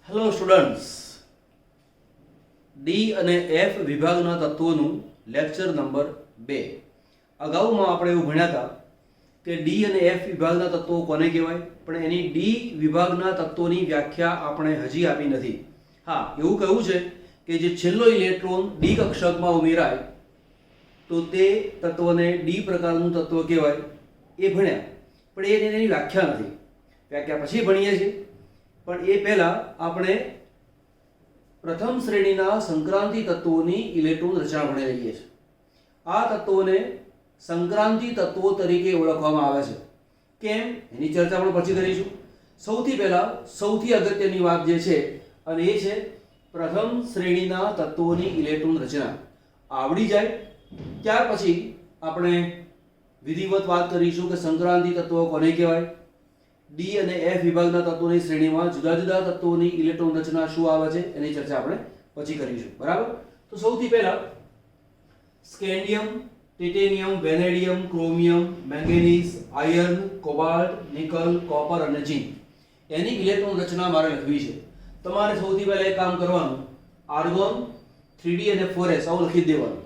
Hello students, D અને F વિભાગના તત્વોનું lecture number 2. અગાઉમાં આપણે એવું ભણ્યા હતા કે ડી અને એફ વિભાગના તત્વો કોને કહેવાય, પણ એની ડી વિભાગના તત્વોની વ્યાખ્યા આપણે હજી આપી નથી. હા, એવું કહ્યું છે કે જે છેલ્લો ઇલેક્ટ્રોન ડી કક્ષકમાં ઉમેરાય તો તે તત્વને ડી પ્રકારનું તત્વ કહેવાય, એ ભણ્યા. પણ એની વ્યાખ્યા નથી. વ્યાખ્યા પછી ભણીએ છીએ, પણ એ પહેલા આપણે પ્રથમ શ્રેણીના સંક્રાંતિ તત્વોની ઇલેક્ટ્રોન રચના ભણી લઈએ છીએ. આ તત્વોને સંક્રાંતિ તત્વો તરીકે ઓળખવામાં આવે છે. કેમ, એની ચર્ચા આપણે પછી કરીશું. સૌથી પહેલા સૌથી અગત્યની વાત જે છે અને એ છે પ્રથમ શ્રેણીના તત્વોની ઇલેક્ટ્રોન રચના આવડી જાય ત્યાર પછી આપણે વિધિવત વાત કરીશું કે સંક્રાંતિ તત્વો કોને કહેવાય, ડી અને એફ વિભાગના તત્વોની શ્રેણીમાં જુદા જુદા તત્વોની ઇલેક્ટ્રોન રચના શું આવે છે એની ચર્ચા આપણે પછી કરીશું. બરાબર? તો સૌથી પહેલા scandium, titanium, vanadium, chromium, manganese, iron, cobalt, nickel, copper અને ઝિંક એની ઇલેક્ટ્રોન રચના મારે લખવી છે. તમારે સૌથી પહેલા એક કામ કરવાનું, આર્ગોન, 3d અને 4s આવું લખી દેવાનું.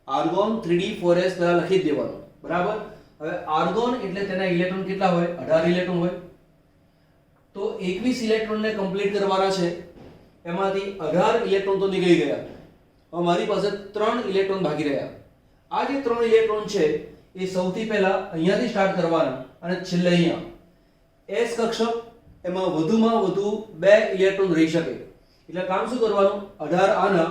આર્ગોન, 3d, 4s પહેલા લખી દેવાનું. બરાબર? હવે આર્ગોન એટલે તેના ઇલેક્ટ્રોન કેટલા હોય? 18 ઇલેક્ટ્રોન હોય. તો 21 ઇલેક્ટ્રોનને કમ્પ્લીટ કરવાના છે, એમાંથી 18 ઇલેક્ટ્રોન તો નીકળી ગયા. હવે મારી પાસે 3 ઇલેક્ટ્રોન બાકી રહ્યા. આ જે 3 ઇલેક્ટ્રોન છે એ સૌથી પહેલા અહીંયાથી સ્ટાર્ટ કરવાના અને છેલ્લે અહીંયા S કક્ષક, એમાં વધુમાં વધુ 2 ઇલેક્ટ્રોન રહી શકે. એટલે કામ શું કરવાનું, 18 આના,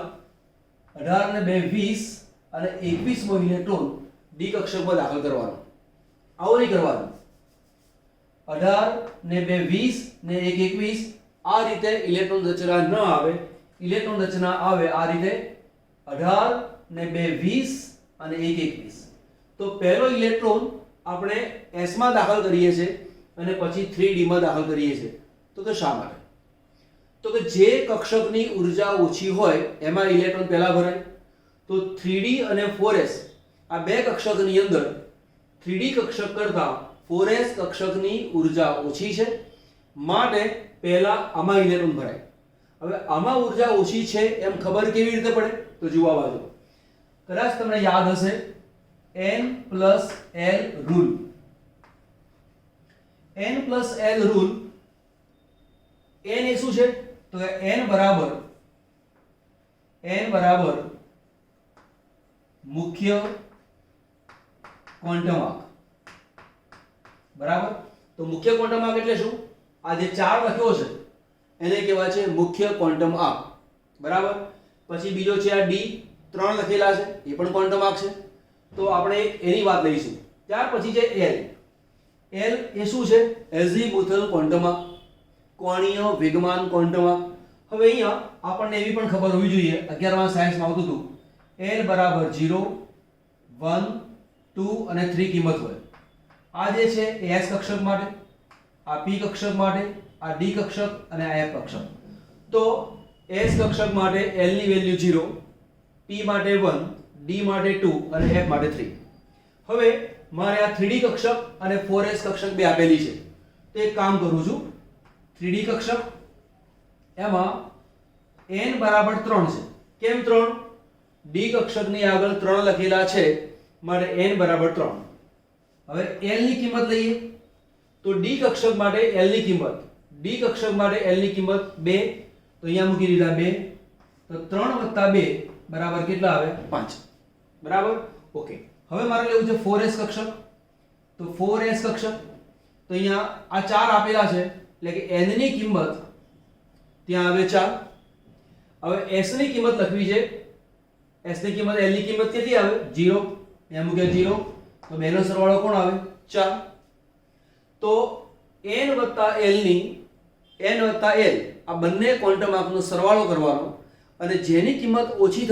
18 ને 2 20 અને 21મો ઇલેક્ટ્રોન ડી કક્ષકમાં દાખલ કરવાનો. આવું નહીં કરવાનું. 18 ને 2 20 ને 1 21 આ રીતે ઇલેક્ટ્રોન રચના ન આવે. ઇલેક્ટ્રોન રચના આવે આ રીતે 18 ને 2 20 અને 1 21. તો પહેલો ઇલેક્ટ્રોન આપણે S માં દાખલ કરીએ છીએ અને પછી 3d માં દાખલ કરીએ છીએ. તો કે શા માટે? તો કે જે કક્ષકની ઊર્જા ઓછી હોય એમાં ઇલેક્ટ્રોન પહેલા ભરાય. તો 3d અને 4s આ બે કક્ષકની અંદર 3d કક્ષક કરતા 4s કક્ષકની ઊર્જા ઓછી છે, માટે પહેલા આમાં ઇલેક્ટ્રોન ભરાય. હવે આમાં ઊર્જા ઓછી છે એમ ખબર કેવી રીતે પડે? તો જુઓ આ બાજુ. કદાચ તમને યાદ હશે n + l rule. n + l rule, n એ શું છે? તો n બરાબર મુખ્ય ક્વોન્ટમ આંક. બરાબર? તો મુખ્ય ક્વોન્ટમ આંક એટલે શું? આ જે 4 લખ્યો છે એને કહેવાય છે મુખ્ય ક્વોન્ટમ આંક. બરાબર? પછી બીજો છે આ d, 3 લખેલા છે, એ પણ ક્વોન્ટમ આંક છે. તો આપણે એની વાત લઈશું. ત્યાર પછી છે l. l એ શું છે? એઝીમુથલ ક્વોન્ટમ આંક, કોણીય વેગમાન ક્વોન્ટમ આંક. હવે અહીંયા આપણને એવી પણ ખબર હોવી જોઈએ, 11મા સાયન્સમાં આવતું હતું, l બરાબર 0, 1, 2 અને 3 કિંમત હોય. આ જે છે એ S કક્ષક માટે, આ P કક્ષક માટે, આ D કક્ષક અને આ F કક્ષક. તો S કક્ષક માટે L ની વેલ્યુ 0, P માટે 1, D માટે 2 અને F માટે 3. હવે મારે આ 3D કક્ષક અને 4S કક્ષક બે આપેલી છે. તો એક કામ કરું છું, 3D કક્ષક એમાં n બરાબર 3 છે. કેમ 3? D કક્ષકની આગળ 3 લખેલા છે, માટે n બરાબર 3. હવે l ની કિંમત લઈએ. તો D કક્ષક માટે l ની કિંમત, D કક્ષક માટે l ની કિંમત 2, તો અહીંયા મૂકી દીધા 2. તો 3 + 2 બરાબર કેટલા આવે? 5. બરાબર? ઓકે. હવે મારે લેવું છે 4s કક્ષક. તો 4s કક્ષક, તો અહીંયા આ 4 આપેલા છે એટલે કે n ની કિંમત ત્યાં આવે 4. હવે s ની કિંમત લખવી છે. s ની કિંમત, l ની કિંમત કેટલી આવે? 0. અહીંયા મૂક્યા 0. તો બેનો સરવાળો કોણ આવે? 4. તો n + l આ બંને ક્વોન્ટમ આંકનો સરવાળો કરવાનો અને જેની કિંમત ઓછી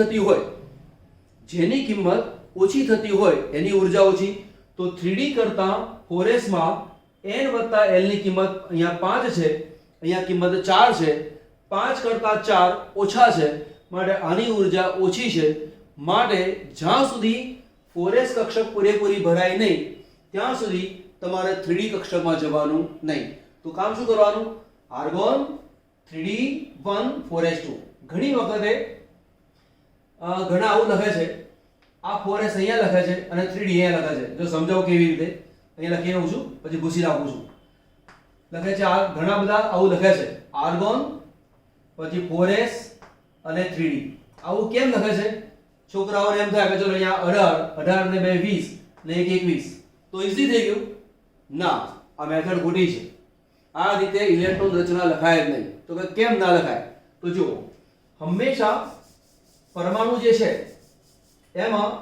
થતી હોય એની ઊર્જા ઓછી. તો 3d કરતા 4s માં n + l ની કિંમત અહીંયા 5 છે, અહીંયા કિંમત 4 છે. 5 કરતા 4 ઓછા છે, માટે આની ઊર્જા ઓછી છે. માટે જ્યાં સુધી 4s કક્ષક પૂરેપૂરી ભરાય નહીં ત્યાં સુધી તમારે 3d કક્ષકમાં જવાનું નહીં. તો કામ શું કરવાનું? આર્ગોન, 3d1 4s2 ઘણી વખતે ઘણા આવું લખે છે આ 4s અહીંયા લખે છે અને 3d અહીંયા લખે છે જો સમજાવું કેવી રીતે અહીંયા લખી આવું છું પછી ભૂસી નાખું છું લખે છે આ ઘણા બધા આવું લખે છે આર્ગોન પછી 4s અને 3d આવું કેમ લખે છે છોકરાઓને એમ થાય કે ચલો અહીંયા 18 ને 2 20 ને 1 21 તો ઈઝી થઈ ગયું ના આ મેથડ ખોટી છે આ રીતે ઇલેક્ટ્રોન રચના લખાય જ નહીં તો કે કેમ ના લખાય તો જુઓ હંમેશા પરમાણુ જે છે એમાં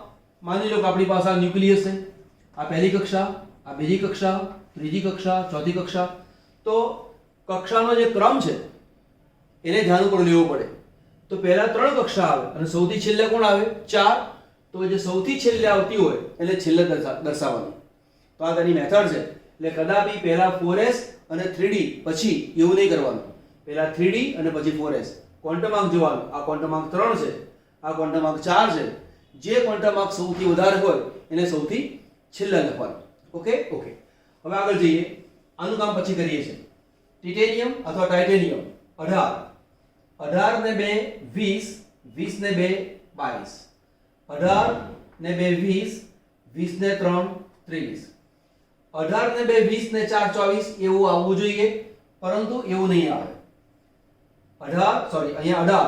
માની લો કે આપણી પાસે આ ન્યુક્લિયસ છે આ પહેલી કક્ષા આ બીજી કક્ષા ત્રીજી કક્ષા ચોથી કક્ષા તો કક્ષાનો જે ક્રમ છે એને ધ્યાન ઉપર લેવો પડે તો પહેલા 3 કક્ષા આવે અને સૌથી છેલ્લે કોણ આવે 4 તો જે સૌથી છેલ્લે આવતી હોય એટલે છેલ્લે દર્શાવવાનું તો આ તેની મેથડ છે એટલે કદાપી પહેલા 4s અને 3d પછી એવું નહીં કરવાનું પહેલા 3d અને પછી 4s ક્વોન્ટમ જોવાનું આ ક્વોન્ટમ 3 છે આ ક્વોન્ટમ 4 છે જે ક્વોન્ટમ સૌથી વધારે હોય એને સૌથી છેલ્લે લખવાનું ઓકે ઓકે હવે આગળ જઈએ આનું કામ પછી કરીએ છીએ ટિટેનિયમ અથવા ટાઇટેનિયમ 18 ને 2 20 20 ને 2 22 18 ને 2 20 20 ને 3 23 18 ને 2 20 ને 4 24 એવું આવવું જોઈએ પરંતુ એવું નહીં આવે 18 અહીંયા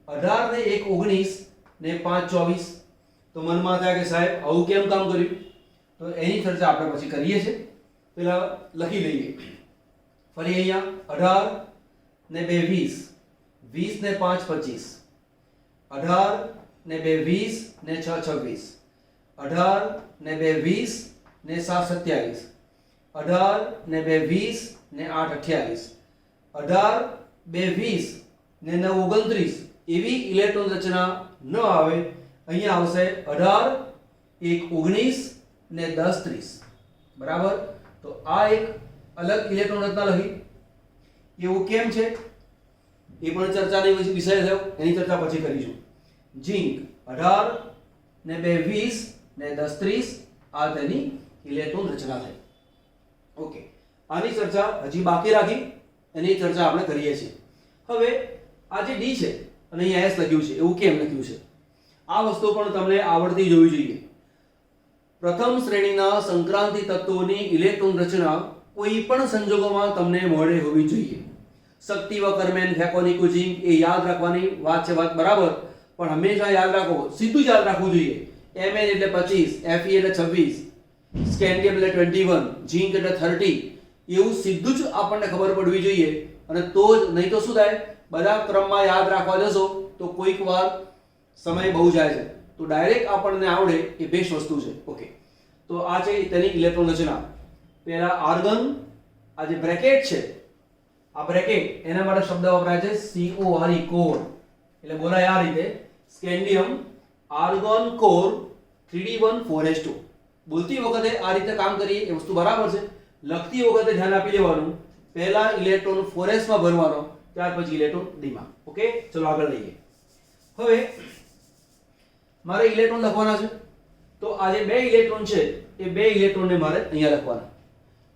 18 ને 1 19 ને 5 24 તો મનમાં થાય કે સાહેબ આવું કેમ કામ કર્યું તો એની ચર્ચા આપણે પછી કરીએ છીએ પેલા લખી લઈએ ફરી અહીંયા 18 ને 2 20 20 ને 5 25 18 ને 2 20 ને 6 26 18 ને 2 20 ને 7 27 18 ને 2 20 ને 8 28 18 2 20 ને 9 29 એવી ઇલેક્ટ્રોન રચના ન આવે અહીંયા આવશે 18 1 19 ને 10 30 બરાબર તો આ એક અલગ ઇલેક્ટ્રોન રચના લખી એવું કેમ છે એ પણ ચર્ચાની વિષય થયો એની ચર્ચા પછી કરીશું ઝિંક 18 ને 2 20 ને 10 30 આ તેની ઇલેક્ટ્રોન રચના થઈ ઓકે આની ચર્ચા હજી બાકી રાખી એની ચર્ચા આપણે કરીએ છીએ હવે આ જે ડી છે અને અહીંયા એસ લખ્યું છે એવું કેમ લખ્યું છે આ વસ્તુ પણ તમને આવડતી જોવી જોઈએ પ્રથમ શ્રેણીના સંક્રાંતિ તત્વોની ઇલેક્ટ્રોન રચના કોઈ પણ સંજોગોમાં તમને મળે હોવી જોઈએ શક્તિ વકરમેન ફેકોનિકુ ઝિંક એ યાદ રાખવાની વાત છે વાત બરાબર પણ હંમેશા યાદ રાખો સીધું જ યાદ રાખવું જોઈએ Mn એટલે 25 Fe એટલે 26 સ્કેન્ડિયમ એટલે 21 ઝિંક એટલે 30 એવું સીધું જ આપણને ખબર પડવી જોઈએ અને તો જ નહીં તો શું થાય બધા ક્રમમાં યાદ રાખવા જશો તો કોઈક વાર સમય બહુ જાય છે તો ડાયરેક્ટ આપણને આવડે એ બેસ્ટ વસ્તુ છે ઓકે તો આ છે તેની ઇલેક્ટ્રોન રચના પહેલા આર્ગન આ જે બ્રેકેટ છે આ બ્રેકેટ એના માટે શબ્દ વપરાય છે CORE કોર એટલે બોલાય આ રીતે scandium argon core 3d1 4s2 બોલતી વખતે આ રીતે કામ કરીએ એ વસ્તુ બરાબર છે લખતી વખતે ધ્યાન આપી લેવાનું પહેલા ઇલેક્ટ્રોન 4s માં ભરવાનો ત્યાર પછી ઇલેક્ટ્રોન d માં ઓકે ચલો આગળ લઈએ હવે મારે ઇલેક્ટ્રોન લખવાના છે તો આ જે બે ઇલેક્ટ્રોન છે એ બે ઇલેક્ટ્રોનને મારે અહીંયા લખવાના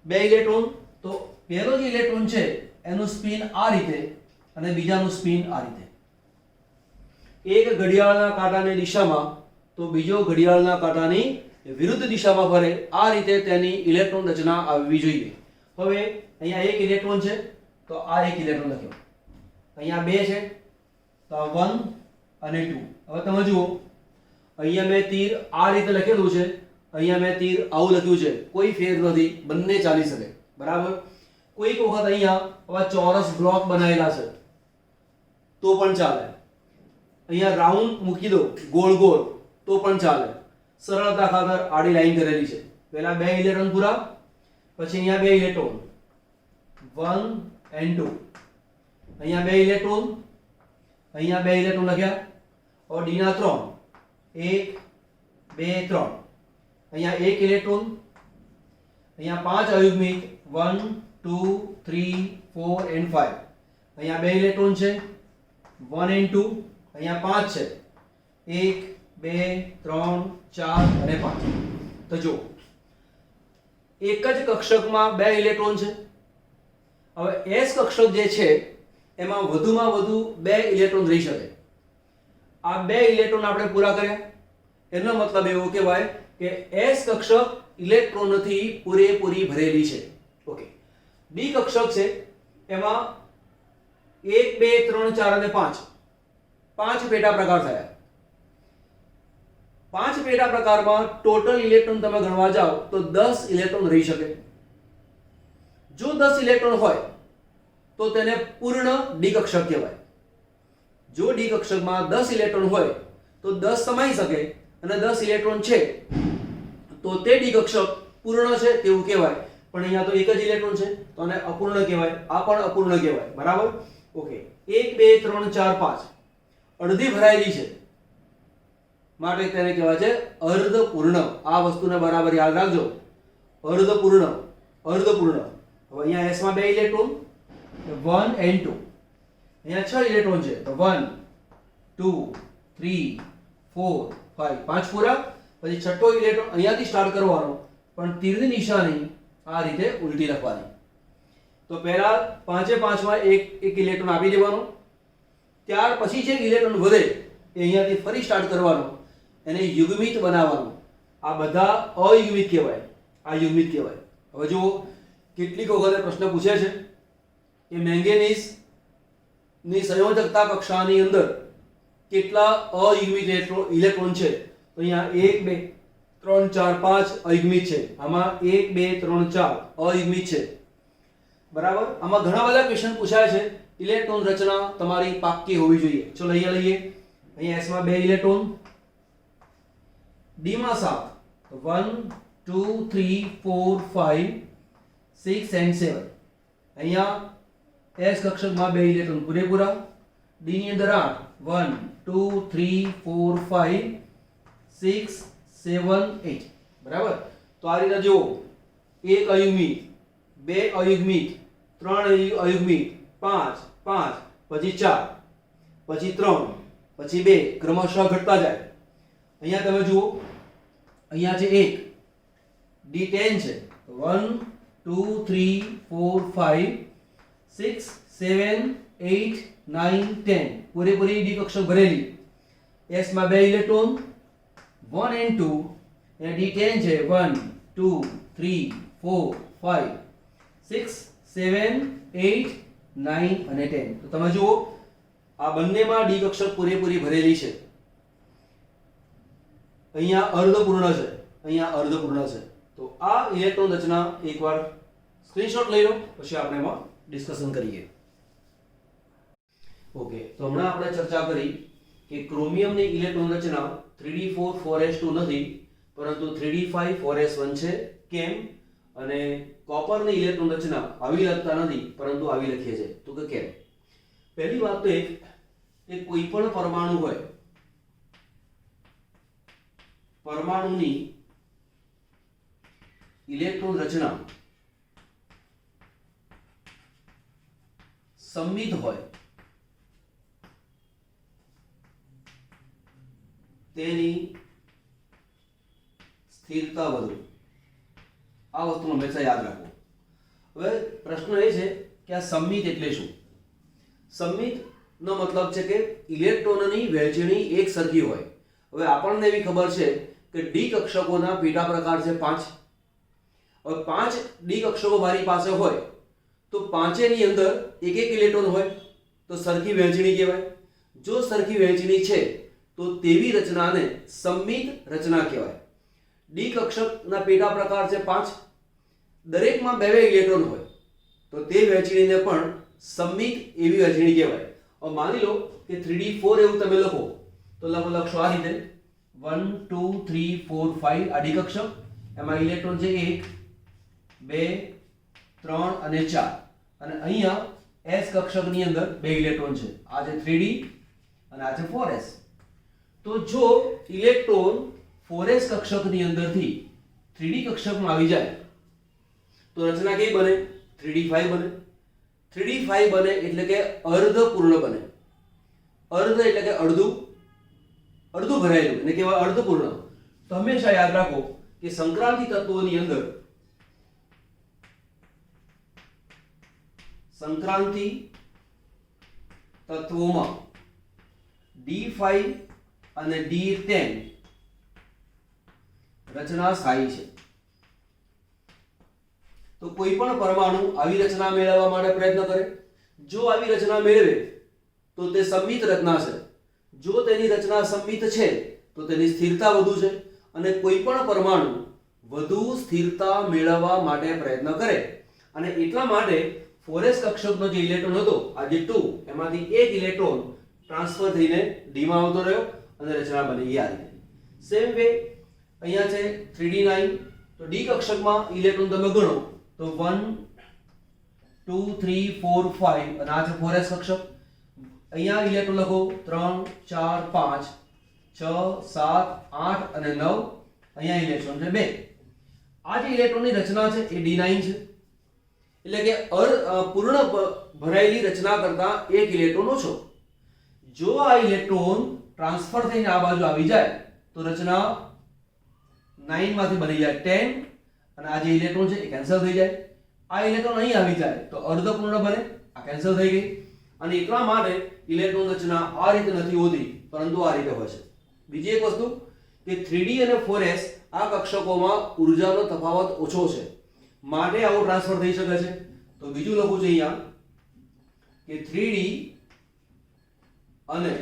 બે ઇલેક્ટ્રોન તો પહેલો જે ઇલેક્ટ્રોન છે એનું સ્પિન આ રીતે અને બીજાનું સ્પિન આ રીતે એક ઘડિયાળના કાંટાની દિશામાં તો બીજો ઘડિયાળના કાંટાની વિરુદ્ધ દિશામાં ફરે આ રીતે તેની ઇલેક્ટ્રોન રચના આવવી જોઈએ હવે અહીંયા એક ઇલેક્ટ્રોન છે તો આ એક ઇલેક્ટ્રોન લખ્યો અહીંયા બે છે તો આ 1 અને 2 હવે તમે જુઓ અહીંયા મેં તીર આ રીતે લખેલું છે અહીંયા મેં તીર આવું લખ્યું છે કોઈ ફેર નથી બંને ચાલી શકે બરાબર કોઈક વખત અહીંયા આવા ચોરસ બ્લોક બનાવેલા છે તો પણ ચાલે અહીંયા રાઉન્ડ મૂકી દો ગોળ ગોળ તો પણ ચાલે સરળતા ખાતર આડી લાઈન કરેલી છે પહેલા બે ઇલેક્ટ્રોન પૂરા પછી અહીંયા બે ઇલેક્ટ્રોન 1 and 2 અહીંયા બે ઇલેક્ટ્રોન અહીંયા બે ઇલેક્ટ્રોન લખ્યા और d ના 3 1 2 3 અહીંયા એક ઇલેક્ટ્રોન અહીંયા પાંચ અયુગ્મિક 1 2 3 4 and 5 અહીંયા બે ઇલેક્ટ્રોન છે 1 and 2 અહીંયા પાંચ છે 1 2 3 4 અને 5 તો જો એક જ કક્ષકમાં બે ઇલેક્ટ્રોન છે હવે s કક્ષક જે છે એમાં વધુમાં વધુ 2 ઇલેક્ટ્રોન રહી શકે. આ 2 ઇલેક્ટ્રોન આપણે પૂરા કર્યા. એનો મતલબ એવો કહેવાય કે S કક્ષક ઇલેક્ટ્રોનથી પૂરેપૂરી ભરેલી છે. ઓકે. D કક્ષક છે એમાં 1 2 3 4 અને 5 પાંચ પેટા પ્રકાર થયા. 5 પેટા પ્રકારમાં ટોટલ ઇલેક્ટ્રોન તમે ગણવા જાઓ તો 10 ઇલેક્ટ્રોન રહી શકે. જો 10 ઇલેક્ટ્રોન હોય તો તેને પૂર્ણ ડી કક્ષક કહેવાય. જો ડી કક્ષકમાં 10 ઇલેક્ટ્રોન હોય તો 10 સમાઈ શકે અને 10 ઇલેક્ટ્રોન છે તો તે ડી કક્ષક પૂર્ણ છે તેવું કહેવાય. પણ અહીંયા તો એક જ ઇલેક્ટ્રોન છે તો આને અપૂર્ણ કહેવાય. આ પણ અપૂર્ણ કહેવાય. બરાબર. ઓકે. 1 2 3 4 5 અડધી ભરાયેલી છે માટે તેને કહેવાય છે અર્ધપૂર્ણ. આ વસ્તુને બરાબર યાદ રાખજો. અર્ધપૂર્ણ, અર્ધપૂર્ણ. હવે અહીંયા S માં 2 ઇલેક્ટ્રોન 1 and 2. અહીંયા 6 ઇલેક્ટ્રોન છે તો 1 2 3 4 5 પાંચ પૂરા. પછી છઠ્ઠો ઇલેક્ટ્રોન અહીંયાથી સ્ટાર્ટ કરવાનો પણ તીરની નિશાની આ રીતે ઉલટી લખવાની. તો પહેલા પાંચે પાંચમાં એક ઇલેક્ટ્રોન આપી દેવાનો. ત્યાર પછી જે ઇલેક્ટ્રોન વધે એ અહીંયાથી ફરી સ્ટાર્ટ કરવાનો, એને યુગ્મિત બનાવવાનું. આ બધા અયુગ્મિત કહેવાય, આ યુગ્મિત કહેવાય. હવે જો કેટલીક વખત પ્રશ્ન પૂછે છે કે મેંગેનીઝ ની સંયોજકતા કક્ષાની અંદર કેટલા અયુગ્મિત ઇલેક્ટ્રોન છે? તો અહીંયા 1 2 3 4 5 અયુગ્મિત છે. આમાં 1 2 3 4 અયુગ્મિત છે. બરાબર. આમાં ઘણા બધા ક્વેશ્ચન પૂછાય છે. ઇલેક્ટ્રોન રચના તમારી પાક્કી હોવી જોઈએ. ચલો અહીંયા લઈએ. અહીંયા S માં 2 ઇલેક્ટ્રોન, D માં 7 તો 1 2 3 4 5 6 and 7. અહીંયા S કક્ષકમાં 2 ઇલેક્ટ્રોન પૂરેપૂરા. D ની અંદર 8 1 2 3 4 5 6 7 8. બરાબર. તો આ રીતે જુઓ, એક અયુગ્મિત, બે અયુગ્મિત, ત્રણ અયુગ્મિત, 5 5 પછી 4 પછી 3 પછી 2 ક્રમશઃ ઘટતા જાય. અહીંયા તમે જુઓ, અહીંયા છે 1 D10 છે 1 2 3 4 5 6 7 8 9 10 પૂરેપૂરી ડી કક્ષક ભરેલી. S માં 2 ઇલેક્ટ્રોન 1 and 2 અને D10 છે 1 2 3 4 5 6 7 8 9 અને 10. તો તમે જુઓ આ બંનેમાં ડી કક્ષક પૂરેપૂરી ભરેલી છે. અહીંયા અર્ધપૂર્ણ છે, અહીંયા અર્ધપૂર્ણ છે. તો આ ઇલેક્ટ્રોન રચના એકવાર સ્ક્રીનશોટ લઈ લો, પછી આપણે એમાં ડિસ્કશન કરીએ. ઓકે. તો હમણાં આપણે ચર્ચા કરી કે ક્રોમિયમની ઇલેક્ટ્રોન રચના 3d4 4s2 નથી પરંતુ 3d5 4s1 છે. કેમ? અને કોપરની ઇલેક્ટ્રોન રચના આવી લખતા નથી પરંતુ આવી લખીએ છીએ. તો કે કેમ? પહેલી વાત તો એક કે કોઈ પણ પરમાણુ હોય, પરમાણુની ઇલેક્ટ્રોન રચના સમમિત હોય તેની સ્થિરતા વધુ. આ વસ્તુ હંમેશા યાદ રાખો. હવે પ્રશ્ન એ છે કે આ સમમિત એટલે શું? સમમિત નો મતલબ છે કે ઇલેક્ટ્રોનની વહેંચણી એક સરખી હોય. હવે આપણને એવી ખબર છે કે ડી કક્ષકોના પેટા પ્રકાર છે 5. હવે 5 ડી કક્ષકો મારી પાસે હોય તો પાંચેની અંદર એક એક ઇલેક્ટ્રોન હોય તો સરખી વહેંચણી કહેવાય. જો સરખી વહેંચણી છે તો તેવી રચનાને સમમિત રચના કહેવાય. ડી કક્ષકના પેટા પ્રકાર છે 5, દરેકમાં 2 ઇલેક્ટ્રોન હોય તો તે વહેંચણીને પણ સમમિત એવી વહેંચણી કહેવાય. હવે માની લો કે 3d4 એવું તમે લખો તો લખશો આ રીતે 1 2 3 4 5 આ ડી કક્ષક. એમાં ઇલેક્ટ્રોન છે 1 2 3 અને 4 અને અહીંયા S કક્ષકની અંદર 2 ઇલેક્ટ્રોન છે. આ છે 3d અને આ છે 4s. તો જો ઇલેક્ટ્રોન 4s કક્ષકની અંદરથી 3d કક્ષકમાં આવી જાય તો રચના કેવી બને? 3d5 બને. 3d5 બને એટલે કે અર્ધપૂર્ણ બને. અર્ધ એટલે કે અડધું, અડધું ભરાયેલું એને કહેવાય અર્ધપૂર્ણ. તો હંમેશા યાદ રાખો કે સંક્રાંતિ તત્વોની અંદર સંક્રાંતિ તત્વોમાં D5 અને D10 રચના સ્થાયી છે. તો કોઈ પણ પરમાણુ આવી રચના મેળવવા માટે પ્રયત્ન કરે. જો આવી રચના મેળવે તો તે સંમિત રચના છે. જો તેની રચના સંમિત છે તો તેની સ્થિરતા વધુ છે, અને કોઈ પણ પરમાણુ વધુ સ્થિરતા મેળવવા માટે પ્રયત્ન કરે. અને એટલા માટે 4s કક્ષકનો જે ઇલેક્ટ્રોન હતો આ જે 2 એમાંથી એક ઇલેક્ટ્રોન ટ્રાન્સફર થઈને d માં આવતો રહ્યો અને રચના બની ગઈ આ રીતે. સેમ વે અહીંયા છે 3d9. તો d કક્ષકમાં ઇલેક્ટ્રોન તમે ગણો તો 1 2 3 4 5 અને આ છે 4s કક્ષક. અહીંયા ઇલેક્ટ્રોન લખો 3 4 5 6 7 8 અને 9. અહીંયા ઇલેક્ટ્રોન છે 2. આ જે ઇલેક્ટ્રોનની રચના છે એ d9 છે, એટલે કે પૂર્ણ ભરાયેલી રચના કરતા એક ઇલેક્ટ્રોન ઓછો. જો આ ઇલેક્ટ્રોન ટ્રાન્સફર થઈને આ બાજુ આવી જાય તો રચના 9 માંથી બની જાય 10 અને આ જે ઇલેક્ટ્રોન છે એ કેન્સલ થઈ જાય. આ ઇલેક્ટ્રોન અહીં આવી જાય તો અર્ધપૂર્ણ બને, આ કેન્સલ થઈ ગઈ. અને એટલા માટે ઇલેક્ટ્રોન રચના આ રીતે નથી હોતી, પરંતુ આ રીતે હોય છે. બીજી એક વસ્તુ કે 3d અને 4s આ કક્ષકોમાં ઊર્જાનો તફાવત ઓછો છે, માટે આવું ટ્રાન્સફર થઈ શકે છે. તો બીજું લખું છું અહીંયા કે 3d અને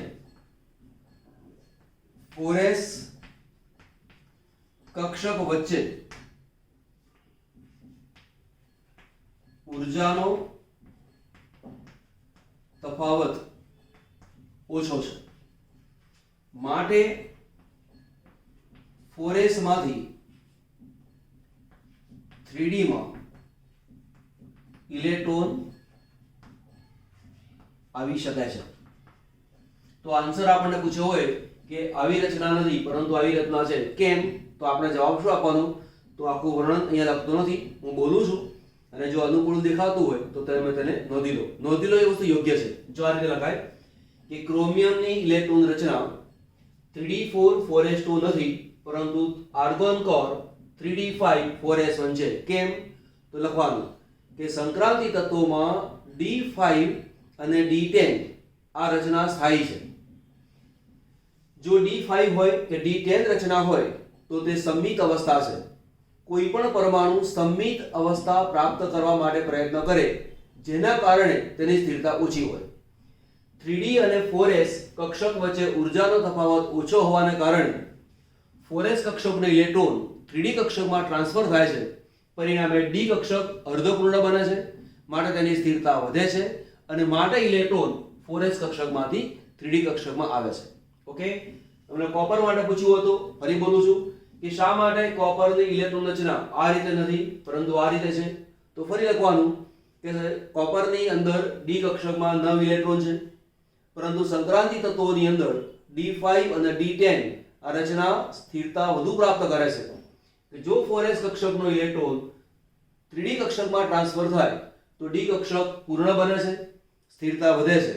4s કક્ષક વચ્ચે ઊર્જાનો તફાવત ઓછો છે, માટે 4s માંથી 3d માં ઇલેક્ટ્રોન આવી શકે છે. તો આન્સર આપણને પૂછ્યો હોય કે આવી રચના નથી પરંતુ આવી રચના છે, કેમ? તો આપણે જવાબ શું આપવાનો? તો આખું વર્ણન અહીંયા લખતો નથી, હું બોલું છું, અને જો અનુકૂળ દેખાતું હોય તો તમે તેને નોંધી લો. નોંધી લો એ વસ્તુ યોગ્ય છે. જો આ રીતે લખાય કે ક્રોમિયમની ઇલેક્ટ્રોન રચના 3d4 4s2 નથી, પરંતુ આર્ગોન કોર 3d5 4s1 છે. કેમ? તો લખવાનું કે સંક્રાંતિ તત્વોમાં d5 અને d10 આ રચના સ્થાયી છે. જો d5 હોય કે d10 રચના હોય તો તે સંમિત અવસ્થા છે. કોઈ પણ પરમાણુ સંમિત અવસ્થા પ્રાપ્ત કરવા માટે પ્રયત્ન કરે જેના કારણે તેની સ્થિરતા ઓછી હોય. 3d અને 4s કક્ષક વચ્ચે ઊર્જાનો તફાવત ઓછો હોવાને કારણે 4s કક્ષકનો ઇલેક્ટ્રોન 3d કક્ષકમાં ટ્રાન્સફર થાય છે. પરિણામે d કક્ષક અર્ધપૂર્ણ બને છે, માટે તેની સ્થિરતા વધે છે, અને માટે ઇલેક્ટ્રોન 4s કક્ષકમાંથી 3d કક્ષકમાં આવે છે. ઓકે, તમને કોપર માટે પૂછ્યું હતું, ફરી બોલું છું કે શા માટે કોપરની ઇલેક્ટ્રોન રચના આ રીતે નથી પરંતુ આ રીતે છે. તો ફરી લખવાનું કે કોપરની અંદર d કક્ષકમાં 9 ઇલેક્ટ્રોન છે, પરંતુ સંક્રાંતિ તત્વોની અંદર d5 અને d10 આ રચના સ્થિરતા વધુ પ્રાપ્ત કરે છે. કે જો 4s કક્ષકનો ઇલેક્ટ્રોન 3d કક્ષકમાં ટ્રાન્સફર થાય તો d કક્ષક પૂર્ણ બને છે, સ્થિરતા વધે છે.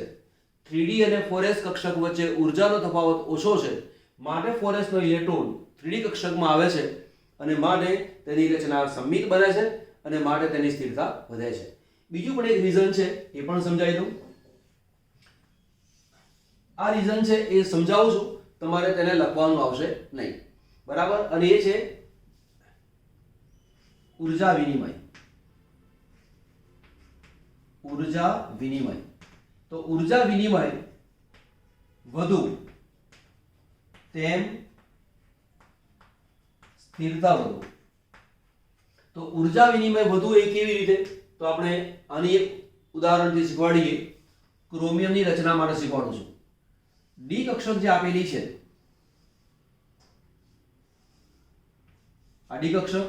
3d અને 4s કક્ષક વચ્ચે ઊર્જાનો તફાવત ઓછો છે, માટે 4s નો ઇલેક્ટ્રોન 3d કક્ષકમાં આવે છે, અને માટે તેની રચના સંમિત બને છે, અને માટે તેની સ્થિરતા વધે છે. બીજું પણ એક રીઝન છે, એ પણ સમજાવી દઉં. આ રીઝન છે એ સમજાવું છું, તમારે તેને લખવાનું આવશે નહીં, બરાબર? અને એ છે ઊર્જા વિનિમય. ઊર્જા વિનિમય. તો ઊર્જા વિનિમય વધુ તેમ સ્થિરતા વધુ. તો ઊર્જા વિનિમય વધુ એ કેવી રીતે? તો આપણે આની એક ઉદાહરણથી શીખવાડીએ. ક્રોમિયમની રચના માટે શીખવાડું છું. ડી કક્ષક જે આપેલી છે, આ ડી કક્ષક,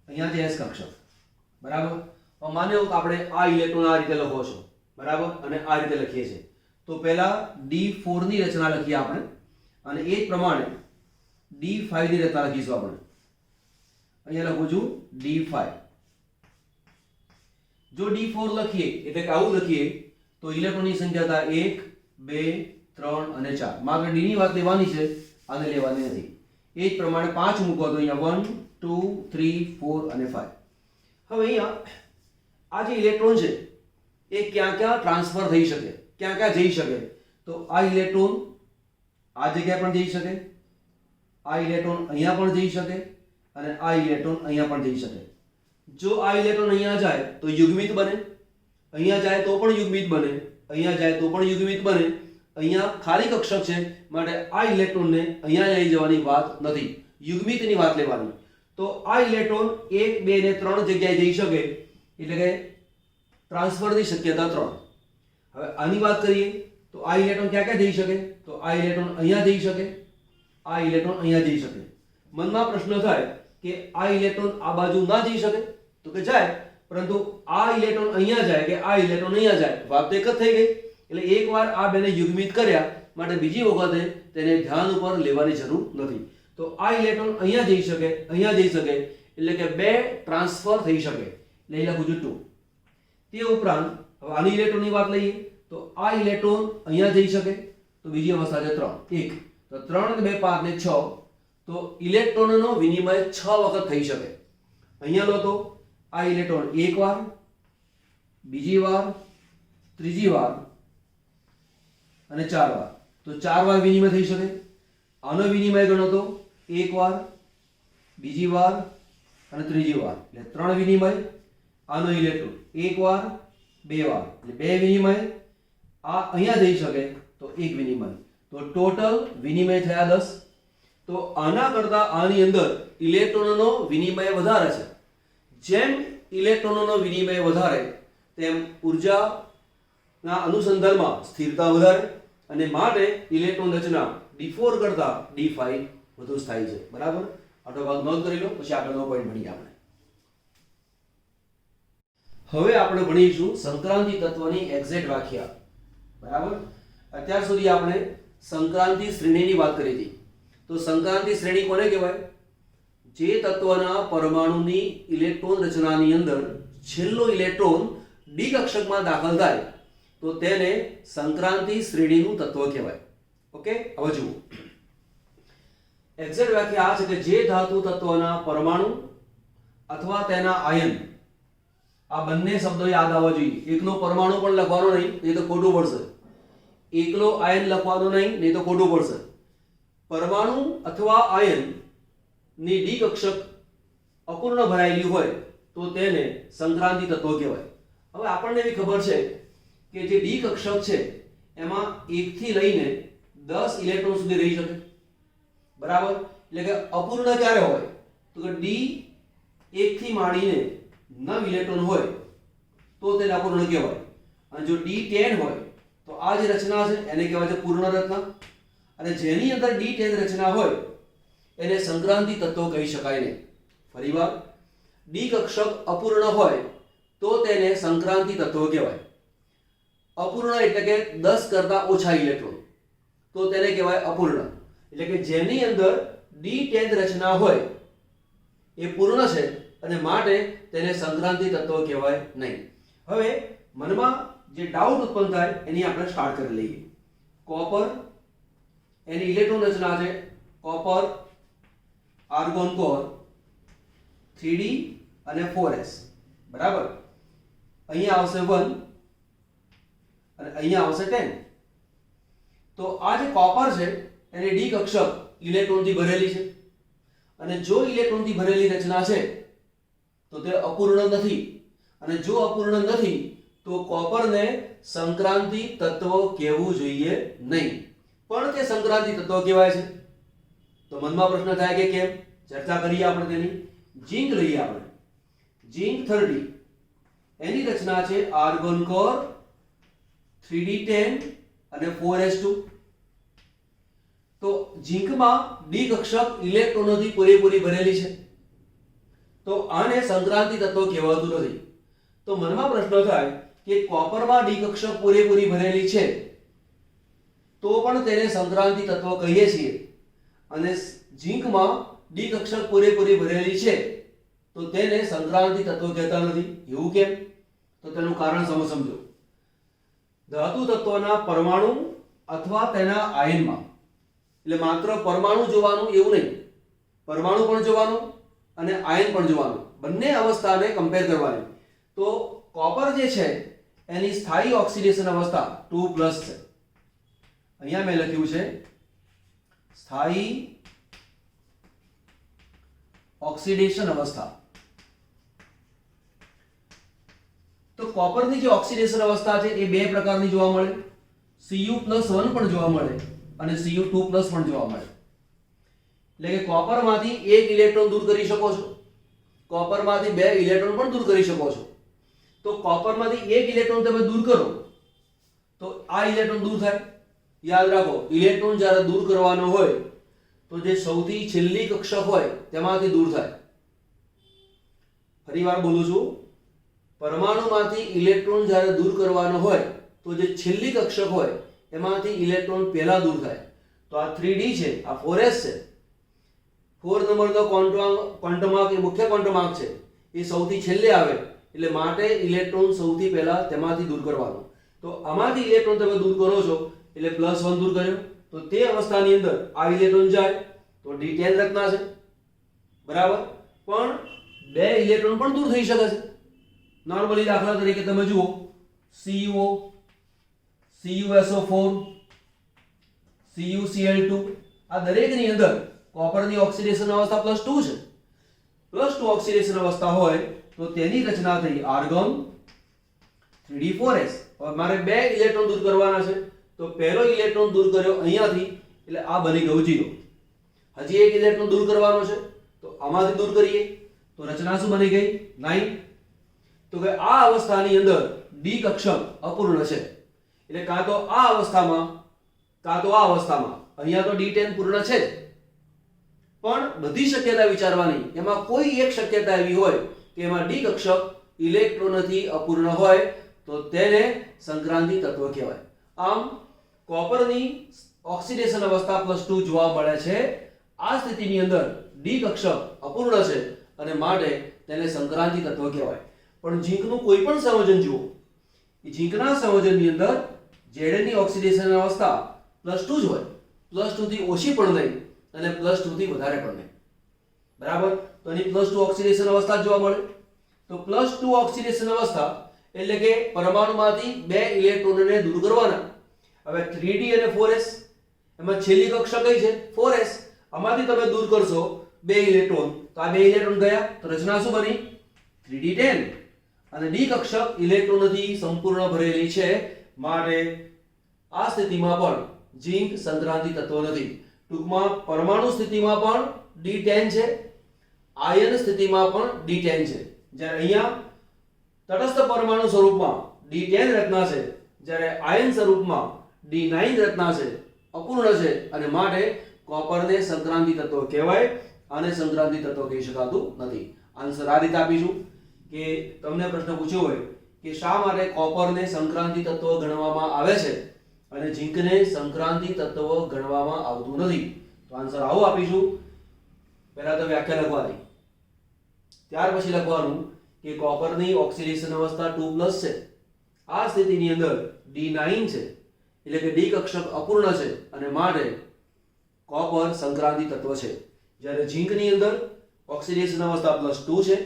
અહીંયા છે એસ કક્ષક, બરાબર? માનો કે આપણે આ ઇલેક્ટ્રોન આ રીતે લખો છો, બરાબર, અને આ રીતે લખીએ છીએ. તો પહેલા D4 ની રચના લખીએ આપણે, અને એ જ પ્રમાણે D5 ની રચના લખીશું આપણે. અહીંયા લખું છું D5. જો D4 લખીએ એટલે કે આવું લખીએ તો ઇલેક્ટ્રોનની સંખ્યા થાય 1 2 3 અને 4. માત્ર D ની વાત લેવાની છે, આને લેવાની નથી. એ જ પ્રમાણે 5 મૂકો તો અહીંયા 1 2 3 4 અને 5. હવે અહીંયા આ જે ઇલેક્ટ્રોન છે એ ક્યાં ક્યાં ટ્રાન્સફર થઈ શકે, ક્યાં ક્યાં જઈ શકે? તો આ ઇલેક્ટ્રોન આ જગ્યાએ પણ જઈ શકે, આ ઇલેક્ટ્રોન અહીંયા પણ જઈ શકે અને આ ઇલેક્ટ્રોન અહીંયા પણ જઈ શકે. જો આ ઇલેક્ટ્રોન અહીંયા જાય તો યુગ્મિત બને, અહીંયા જાય તો પણ યુગ્મિત બને, અહીંયા જાય તો પણ યુગ્મિત બને. અહીંયા ખાલી કક્ષક છે માટે આ ઇલેક્ટ્રોનને અહીંયા લઈ જવાની વાત નથી, યુગ્મિતની વાત લેવાની. તો આ ઇલેક્ટ્રોન 1 2 ને 3 જગ્યાએ જઈ શકે, એટલે કે ટ્રાન્સફરની શક્યતા 3. હવે આની વાત કરીએ તો આ ઇલેક્ટ્રોન ક્યાં ક્યાં જઈ શકે? તો આ ઇલેક્ટ્રોન અહીંયા જઈ શકે, આ ઇલેક્ટ્રોન અહીંયા જઈ શકે. મનમાં પ્રશ્ન થાય કે આ ઇલેક્ટ્રોન આ બાજુ ના જઈ શકે? તો કે જાય, પરંતુ આ ઇલેક્ટ્રોન અહીંયા જાય કે આ ઇલેક્ટ્રોન અહીંયા જાય, વાત તો એક જ થઈ ગઈ. એટલે એકવાર આ બેને યુગ્મિત કર્યા માટે બીજી વખતે તેને ધ્યાન ઉપર લેવાની જરૂર નથી. તો આ ઇલેક્ટ્રોન અહીંયા જઈ શકે, અહીંયા જઈ શકે, એટલે કે 2 ટ્રાન્સફર થઈ શકે. એટલે લખું છું 2. તે ઉપરાંત હવે આની ઇલેક્ટ્રોનની વાત લઈએ તો આ ઇલેક્ટ્રોન અહીંયા જઈ શકે, તો બીજી અવસ્થા છે 3 1. તો 3 ને 2 5 ને 6, તો ઇલેક્ટ્રોનનો વિનિમય 6 વખત થઈ શકે. અહીંયા લો તો આ ઇલેક્ટ્રોન એક વાર, બીજી વાર, ત્રીજી વાર અને 4 વાર. તો 4 વાર વિનિમય થઈ શકે. આનો વિનિમય ગણો તો એક વાર, બીજી વાર અને ત્રીજી વાર, એટલે 3 વિનિમય. આનો ઇલેક્ટ્રોન એક વાર, 2 વાર, એટલે 2 વિનિમય. આ અહીંયા જઈ શકે તો 1 વિનિમય. તો ટોટલ વિનિમય થયા 10. તો આના કરતા આની અંદર ઇલેક્ટ્રોનનો વિનિમય વધારે છે. જેમ ઇલેક્ટ્રોનનો વિનિમય વધારે તેમ ઉર્જાના અનુસંધાનમાં સ્થિરતા વધારે અને માટે ઇલેક્ટ્રોન રચના d4 કરતા d5 વધુ સ્થાયી છે. બરાબર? આટલો ભાગ નોંધ કરી લો, પછી આગળનો પોઈન્ટ ભણીએ આપણે. હવે આપણે ભણીશું સંક્રાંતિ તત્વની એક્ઝેક્ટ વ્યાખ્યા. બરાબર? અત્યાર સુધી આપણે સંક્રાંતિ શ્રેણીની વાત કરી હતી. તો સંક્રાંતિ શ્રેણી કોને કહેવાય? જે તત્વના પરમાણુની ઇલેક્ટ્રોન રચનાની અંદર છેલ્લો ઇલેક્ટ્રોન ડી કક્ષકમાં દાખલ થાય તો તેને સંક્રાંતિ શ્રેણીનું તત્વ કહેવાય. ઓકે, હવે જુઓ. એક્ઝેક્ટ વ્યાખ્યા આ છે કે જે ધાતુ તત્વના પરમાણુ અથવા તેના આયન, આ બંને શબ્દો યાદ આવવા જોઈએ. એકલો પરમાણુ પણ લખવાનો નહીં, નહીં તો ખોટું પડશે. એકલો આયન લખવાનો નહીં, નહીં તો ખોટું પડશે. પરમાણુ અથવા આયન ની ડી કક્ષક અપૂર્ણ ભરાયેલી હોય તો તેને સંક્રાંતિ તત્વ કહેવાય. હવે આપણને એવી ખબર છે કે જે ડી કક્ષક છે એમાં 1 થી લઈને 10 ઇલેક્ટ્રોન સુધી રહી શકે. બરાબર? એટલે કે અપૂર્ણ ક્યારે હોય? તો કે ડી 1 થી માંડીને 9 ઇલેક્ટ્રોન હોય તો તેને અપૂર્ણ કહેવાય. અને જો ડી 10 હોય તો આ જે રચના છે એને કહેવાય છે પૂર્ણ રચના. અને જેની અંદર ડી 10 રચના હોય એને સંક્રાંતિ તત્વ કહી શકાય નહીં. ફરીવાર, ડી કક્ષક અપૂર્ણ હોય તો તેને સંક્રાંતિ તત્વ કહેવાય. અપૂર્ણ એટલે કે 10 કરતા ઓછા ઇલેક્ટ્રોન, તો તેને કહેવાય અપૂર્ણ. એટલે કે જેની અંદર ડી 10 રચના હોય એ પૂર્ણ છે અને માટે તેને સંક્રાંતિ તત્વ કહેવાય નહીં. હવે મનમાં જે ડાઉટ ઉત્પન્ન થાય એની આપણે સ્ટાર્ટ કરી લઈએ. કોપર, એની ઇલેક્ટ્રોન રચના છે કોપર, આર્ગોન કોર, 3d અને 4s. બરાબર? અહીંયા આવશે 1 અને અહીંયા આવશે 10. તો આ જે કોપર છે એની ડી કક્ષક ઇલેક્ટ્રોનથી ભરેલી છે અને જો ઇલેક્ટ્રોનથી ભરેલી રચના છે તો તે અપૂર્ણ નથી. અને જો અપૂર્ણ નથી તો કોપરને સંક્રાંતિ તત્વ કહેવું જોઈએ નહીં, પણ તે સંક્રાંતિ તત્વ કહેવાય છે. તો મનમાં પ્રશ્ન થાય કે કેમ? ચર્ચા કરીએ આપણે તેની. ઝિંક લઈએ આપણે. ઝિંક 30, એની રચના છે આર્ગોન કોર, 3d10 અને 4s2. તો ઝિંકમાં ડી કક્ષક ઇલેક્ટ્રોનોથી પૂરેપૂરી ભરેલી છે, તો આને સંક્રાંતિ તત્વ કહેવાતું નથી. તો મનમાં પ્રશ્ન થાય કે કોપરમાં ડી કક્ષક પૂરેપૂરી ભરેલી છે તો પણ તેને સંક્રાંતિ તત્વ કહીએ છીએ, અને ઝિંકમાં ડી કક્ષક પૂરેપૂરી ભરેલી છે તો તેને સંક્રાંતિ તત્વ કહેતા નથી. એવું કેમ? તો તેનું કારણ સમજો. ધાતુ તત્વના પરમાણુ અથવા તેના આયનમાં, એટલે માત્ર પરમાણુ જોવાનું એવું નહીં, પરમાણુ પણ જોવાનું અને આયન પણ જોવાનું, બંને અવસ્થાને કમ્પેર કરવાની. તો કોપર જે છે એની સ્થાયી ઓક્સિડેશન અવસ્થા 2+ છે. અહીંયા મેં લખ્યું છે સ્થાયી ઓક્સિડેશન અવસ્થા. તો કોપરની જે ઓક્સિડેશન અવસ્થા છે એ બે પ્રકારની જોવા મળે. Cu+1 પણ જોવા મળે અને Cu2+ પણ જોવા મળે. એટલે કે કોપરમાંથી એક ઇલેક્ટ્રોન દૂર કરી શકો છો, કોપરમાંથી બે ઇલેક્ટ્રોન પણ દૂર કરી શકો છો. તો કોપરમાંથી એક ઇલેક્ટ્રોન તમે દૂર કરો તો આ ઇલેક્ટ્રોન દૂર થાય. યાદ રાખો, ઇલેક્ટ્રોન જ્યારે દૂર કરવાનો હોય તો જે સૌથી છેલ્લી કક્ષક હોય તેમાંથી દૂર થાય. ફરીવાર બોલું છું, પરમાણુમાંથી ઇલેક્ટ્રોન જ્યારે દૂર કરવાનો હોય તો જે છેલ્લી કક્ષક હોય એમાંથી ઇલેક્ટ્રોન પહેલા દૂર થાય. તો આ 3d છે, આ 4s છે. 4 નંબરનો ક્વોન્ટમ આંક એ મુખ્ય ક્વોન્ટમ આંક છે, એ સૌથી છેલ્લે આવે એટલે માટે ઇલેક્ટ્રોન સૌથી પહેલા તેમાંથી દૂર કરવાનો. તો આમાંથી ઇલેક્ટ્રોન તમે દૂર કરો છો એટલે +1 દૂર કર્યો તો તે અવસ્થાની અંદર આ ઇલેક્ટ્રોન જાય તો d10 રચના છે, બરાબર. પણ બે ઇલેક્ટ્રોન પણ દૂર થઈ શકે છે. નોર્મલી દાખલા તરીકે તમે જુઓ CuO, CuSO4, CuCl2 આ દરેકની અંદર કોપરની ઓક્સિડેશન અવસ્થા +2 છે. +2 ઓક્સિડેશન અવસ્થા હોય તો તેની રચના થઈ આર્ગોન 3d4s. હવે મારે બે ઇલેક્ટ્રોન દૂર કરવાના છે તો પહેલો ઇલેક્ટ્રોન દૂર કર્યો અહીંયાથી એટલે આ બની ગયું 0. હજી એક ઇલેક્ટ્રોન દૂર કરવાનો છે તો આમાંથી દૂર કરીએ તો રચના શું બની ગઈ 9. તો કે આ અવસ્થાની અંદર ડી કક્ષક અપૂર્ણ છે. એટલે કાં તો આ અવસ્થામાં કાં તો આ અવસ્થામાં. અહીંયા તો d10 પૂર્ણ છે જ, પણ બધી શક્યતા વિચારવાની. એમાં કોઈ એક શક્યતા એવી હોય કે એમાં ડી કક્ષક ઇલેક્ટ્રોનથી અપૂર્ણ હોય તો તેને સંક્રાંતિ તત્વ કહેવાય. આમ કોપરની ઓક્સિડેશન અવસ્થા +2 જોવા મળે છે. આ સ્થિતિની અંદર ડી કક્ષક અપૂર્ણ છે અને માટે તેને સંક્રાંતિ તત્વ કહેવાય. પણ ઝીંકનું કોઈ પણ સંયોજન જુઓ, ઝીંકના સંયોજનની અંદર Zn ની ઓક્સિડેશન અવસ્થા +2 જ હોય. +2 થી ઓછી પણ નહીં અને +2 થી વધારે પણ નહીં, બરાબર. તો એની +2 ઓક્સિડેશન અવસ્થા જોવા મળે. તો +2 ઓક્સિડેશન અવસ્થા એટલે કે પરમાણુમાંથી બે ઇલેક્ટ્રોનને દૂર કરવાના. હવે 3d અને 4s એમાં છેલ્લી કક્ષા કઈ છે 4s. આમાંથી તમે દૂર કરશો બે ઇલેક્ટ્રોન તો આ બે ઇલેક્ટ્રોન ગયા તો રચના શું બની 3d10. અને ડી કક્ષક ઇલેક્ટ્રોનથી સંપૂર્ણ ભરેલી છે માટે આ સ્થિતિમાં પણ ઝીંક સંક્રાંતિ તત્વ નથી. ટૂંકમાં પરમાણુ સ્થિતિમાં પણ d10 છે, આયન સ્થિતિમાં પણ d10 છે. જ્યારે અહીંયા તટસ્થ પરમાણુ સ્વરૂપમાં d10 રચના છે, જ્યારે આયન સ્વરૂપમાં d9 રચના છે, અપૂર્ણ છે અને માટે કોપરને સંક્રાંતિ તત્વ કહેવાય અને સંક્રાંતિ તત્વ કહી શકાતું નથી. આન્સર આ રીતે આપીશું કે તમને પ્રશ્ન પૂછ્યો હોય કે શા માટે કોપરને સંક્રાંતિ તત્વ ગણવામાં આવે છે અને ઝીંકને સંક્રાંતિ તત્વ ગણવામાં આવતું નથી. તો આન્સર આવો આપીશું. પહેલા તો વ્યાખ્યા લખવાની, ત્યાર પછી લખવાનું કે કોપરની ઓક્સિડેશન અવસ્થા 2+ છે. આ સ્થિતિની અંદર d9 છે એટલે કે ડી કક્ષક અપૂર્ણ છે અને માટે કોપર સંક્રાંતિ તત્વ છે. જ્યારે ઝીંકની અંદર ઓક્સિડેશન અવસ્થા +2 છે.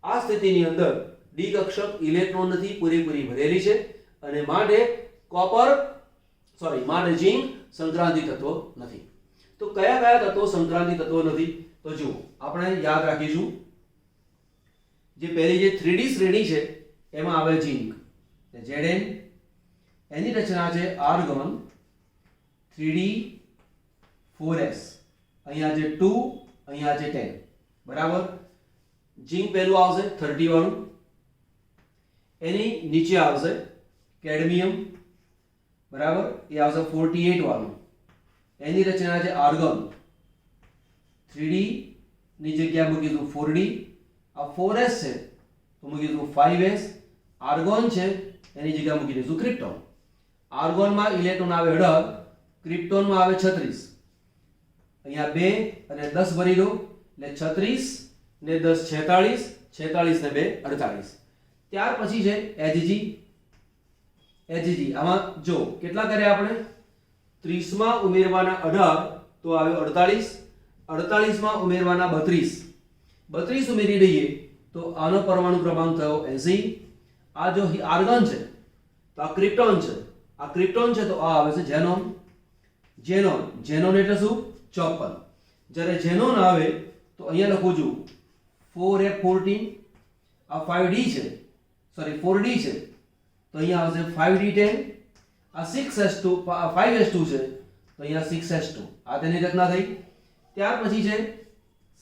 આ સ્થિતિની અંદર ડી કક્ષક ઇલેક્ટ્રોનથી પૂરેપૂરી ભરેલી છે અને માટે ઝીંક સંક્રાંતિ તત્વ નથી. તો કયા કયા તત્વો સંક્રાંતિ તત્વ નથી? તો જુઓ, આપણે યાદ રાખીશું. જે પહેલી જે 3d શ્રેણી છે એમાં આવે ઝીંક, Zn. એની રચના છે આર્ગોન 3d4s. અહીંયા છે 2, અહીંયા છે 10, બરાબર. ઝીંક પહેલું આવશે 30 વાળું. એની નીચે આવશે કેડમિયમ, બરાબર, એ આવશે 48 વાળું. એની રચના છે આર્ગોન 3d ની જગ્યા મૂકીશું 4d. આ 4s છે તો મૂકીશું 5s. આર્ગોન છે એની જગ્યા મૂકી દઈશું ક્રિપ્ટોન. આર્ગોનમાં ઇલેક્ટ્રોન આવે 18, ક્રિપ્ટોનમાં આવે 36. અહીંયા 2 અને 10 ભરી દો એટલે 36 ને 10 46, 46 ને 2 48. ત્યાર પછી છે Hg. આમાં જો કેટલા કર્યા આપણે 30 માં ઉમેરવાના 18 તો આવે 48, 48 માં ઉમેરવાના 32 ઉમેરી દઈએ તો આનો પરમાણુ ક્રમાંક થયો 80. આ જો આર્ગોન છે તો આ ક્રિપ્ટોન છે, આ ક્રિપ્ટોન છે તો આ આવે છે ઝેનોન. ઝેનોન, ઝેનોન એટલે શું? 54. જ્યારે ઝેનોન આવે તો અહીંયા લખું છું 4f14. આ 5d છે, સોરી 4d છે તો અહીંયા આવશે 5d10. આ 6s2 5s2 છે તો અહીંયા 6s2. આ તેની રચના થઈ. ત્યાર પછી છે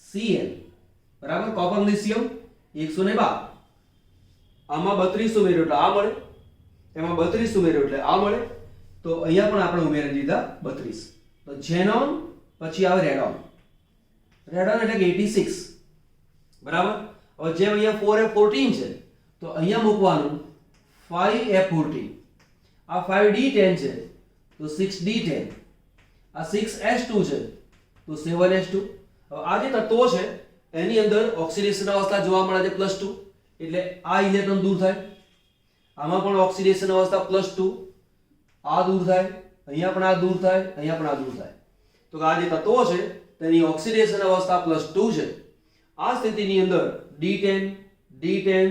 Cl, બરાબર, કોપર લિથિયમ 112. આમાં 32 ઉમેર્યો એટલે આ મળે, એમાં 32 ઉમેર્યો એટલે આ મળે, તો અહીંયા પણ આપણે ઉમેરી દીધા 32. તો ઝેનોન પછી આવે રેડોન. રેડોન એટલે કે 86, બરાબર. હવે જેમ અહીંયા 4f14 છે તો અહીંયા મૂકવાનું 5f14. આ 5d10 છે તો 6d10. આ 6s2 છે તો 7s2. હવે આ જે તત્વો છે એની અંદર ઓક્સિડેશન અવસ્થા જોવા મળે છે +2, એટલે આ ઇલેક્ટ્રોન દૂર થાય. આમાં પણ ઓક્સિડેશન અવસ્થા +2, આ દૂર થાય, અહીંયા પણ આ દૂર થાય, અહીંયા પણ આ દૂર થાય. તો આ જે તત્વો છે તેની ઓક્સિડેશન અવસ્થા +2 છે. આ સ્થિતિની અંદર D10, D10,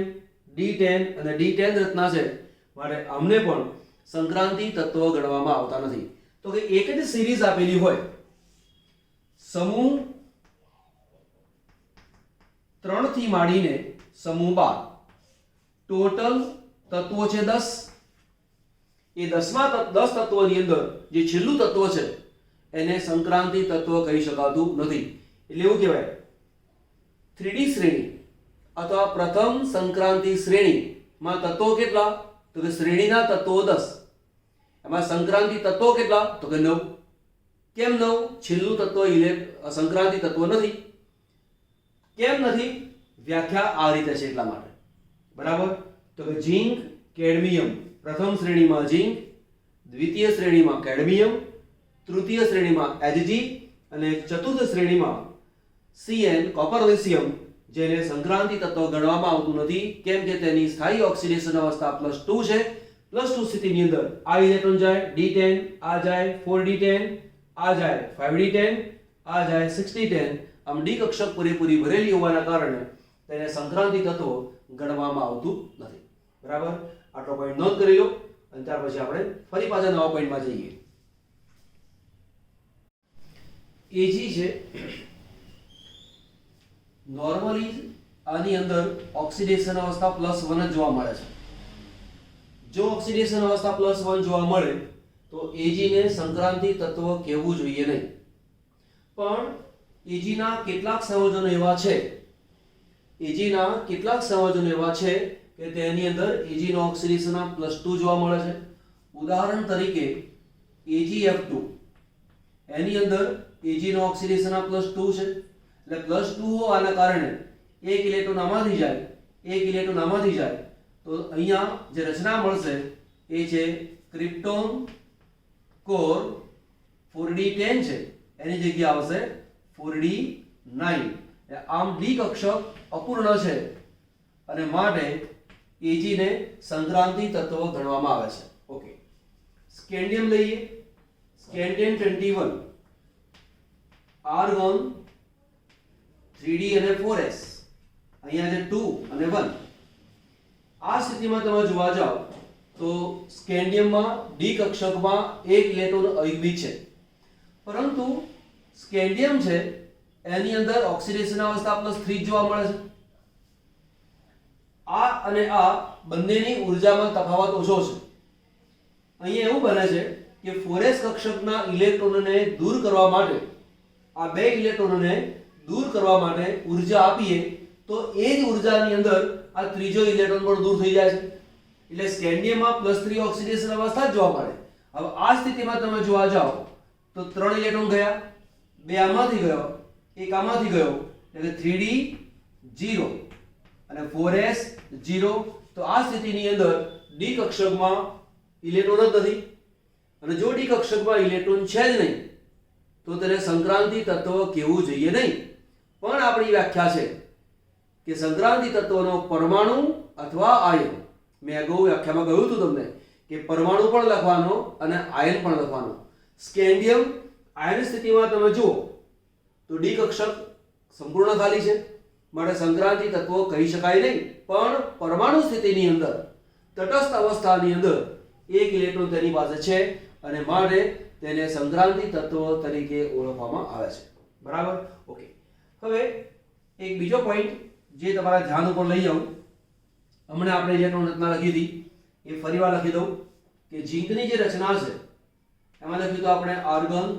D10 અને D10 રચના છે, માટે અમને પણ સંક્રાંતિ તત્વો ગણવામાં આવતા નથી. તો કે એક જ સિરીઝ આપેલી હોય, સમૂહ 3 થી માંડીને સમૂહ 12, ટોટલ તત્વો છે 10. એ 10 તત્વોની અંદર જે છેલ્લું તત્વ છે એને સંક્રાંતિ તત્વ કહી શકાતું નથી. એટલે એવું કહેવાય 3D શ્રેણી અથવા પ્રથમ સંક્રાંતિ શ્રેણીમાં તત્વો કેટલા? તો કે શ્રેણીના તત્વો 10. એમાં સંક્રાંતિ તત્વો કેટલા? તો કે 9. કેમ 9? છેલ્લું તત્વ સંક્રાંતિ તત્વ નથી. કેમ નથી? વ્યાખ્યા આ રીતે છે એટલા માટે, બરાબર. તો કે ઝિંક, કેડમિયમ, પ્રથમ શ્રેણીમાં ઝિંક, દ્વિતીય શ્રેણીમાં કેડમિયમ, તૃતીય શ્રેણીમાં Hg અને ચતુર્થ શ્રેણીમાં Cn, કોપર લિથિયમ, જેને સંક્રાંતિ તત્વ ગણવામાં આવતું નથી. કેમ કે તેની સ્થાયી ઓક્સિડેશન અવસ્થા +2 છે. +2 સ્થિતિની અંદર આ ઇલેક્ટ્રોન જાય D10, આ જાય 4d10, આ જાય 5d10, આ જાય 6d10. આમ ડી કક્ષક પૂરેપૂરી ભરેલી હોવાના કારણે તેને સંક્રાંતિ તત્વ ગણવામાં આવતું નથી, બરાબર. આટલો પોઈન્ટ નોંધ કરી લો અને ત્યાર પછી આપણે ફરી પાછા નવા પોઈન્ટમાં જઈએ. Ag છે, નોર્મલી આની અંદર ઓક્સિડેશન અવસ્થા +1 જ જોવા મળે છે. જો ઓક્સિડેશન અવસ્થા +1 જોવા મળે તો Ag ને સંક્રાંતિ તત્વ કહેવું જોઈએ નહીં. પણ Ag ના કેટલાક સંયોજનો એવા છે, Ag ના કેટલાક સંયોજનો એવા છે કે તેની અંદર Ag નો ઓક્સિડેશન +2 જોવા મળે છે. ઉદાહરણ તરીકે AgF2, એની અંદર Ag નો ઓક્સિડેશન +2 છે. એટલે +2 હોવાના કારણે એક ઇલેક્ટ્રોન આમાંથી જાય, એક ઇલેક્ટ્રોન આમાંથી જાય, તો અહીંયા જે રચના મળશે એ છે ક્રિપ્ટોન કોર 4d10 છે, એની જગ્યાએ આવશે 4d9. આમ ડી કક્ષક અપૂર્ણ છે અને માટે Ag ને સંક્રાંતિ તત્વ ગણવામાં આવે છે. ઓકે, સ્કેન્ડિયમ લઈએ. સ્કેન્ડિયમ 21, આર્ગોન 3d અને 4s, અહીંયા છે 2 અને 1. આ સ્થિતિમાં તમે જોવા જાવ તો સ્કેન્ડિયમમાં ડી કક્ષકમાં એક ઇલેક્ટ્રોન અયુગ્મિક છે, પરંતુ સ્કેન્ડિયમ છે એની અંદર ઓક્સિડેશન અવસ્થા +3 જોવા મળે છે. આ અને આ બંનેની ઊર્જામાં તફાવત ઓછો છે. અહીંયા એવું બને છે કે 4s કક્ષકના ઇલેક્ટ્રોનને દૂર કરવા માટે, આ બે ઇલેક્ટ્રોનને દૂર કરવા માટે ઊર્જા આપીએ તો એ જ ઊર્જાની અંદર આ ત્રીજો ઇલેક્ટ્રોન પણ દૂર થઈ જાય છે. એટલે સ્કેન્ડિયમમાં +3 ઓક્સિડેશન અવસ્થા જ જોવા મળે. હવે આ સ્થિતિમાં તમે જોવા જાઓ તો 3 ઇલેક્ટ્રોન ગયા, 2 આમાંથી ગયો, 1 આમાંથી ગયો, એટલે 3d 0 અને 4s 0. તો આ સ્થિતિની અંદર ડી કક્ષકમાં ઇલેક્ટ્રોન જ નથી. અને જો ડી કક્ષકમાં ઇલેક્ટ્રોન છે જ નહીં તો તેને સંક્રાંતિ તત્વ કહેવું જોઈએ નહીં. પણ આપણી વ્યાખ્યા છે કે સંક્રાંતિ તત્વનો પરમાણુ અથવા આયન, મેં અગાઉ વ્યાખ્યામાં કહ્યું હતું તમને કે પરમાણુ પણ લખવાનો અને આયન પણ લખવાનો. સ્કેન્ડિયમ આયન સ્થિતિમાં તમે જુઓ તો ડી કક્ષક સંપૂર્ણ ખાલી છે, માટે સંક્રાંતિ તત્વો કહી શકાય નહીં. પણ પરમાણુ સ્થિતિની અંદર, તટસ્થ અવસ્થાની અંદર એક ઇલેક્ટ્રોન તેની પાસે છે અને માટે તેને સંક્રાંતિ તત્વ તરીકે ઓળખવામાં આવે છે. બરાબર. ઓકે. હવે એક બીજો પોઈન્ટ જે તમારા ધ્યાન ઉપર લઈ આવું, હમણાં આપણે જે રચના લખી હતી એ ફરીવાર લખી દઉં કે ઝીંકની જે રચના છે એમાં લખ્યું તો આપણે આર્ગન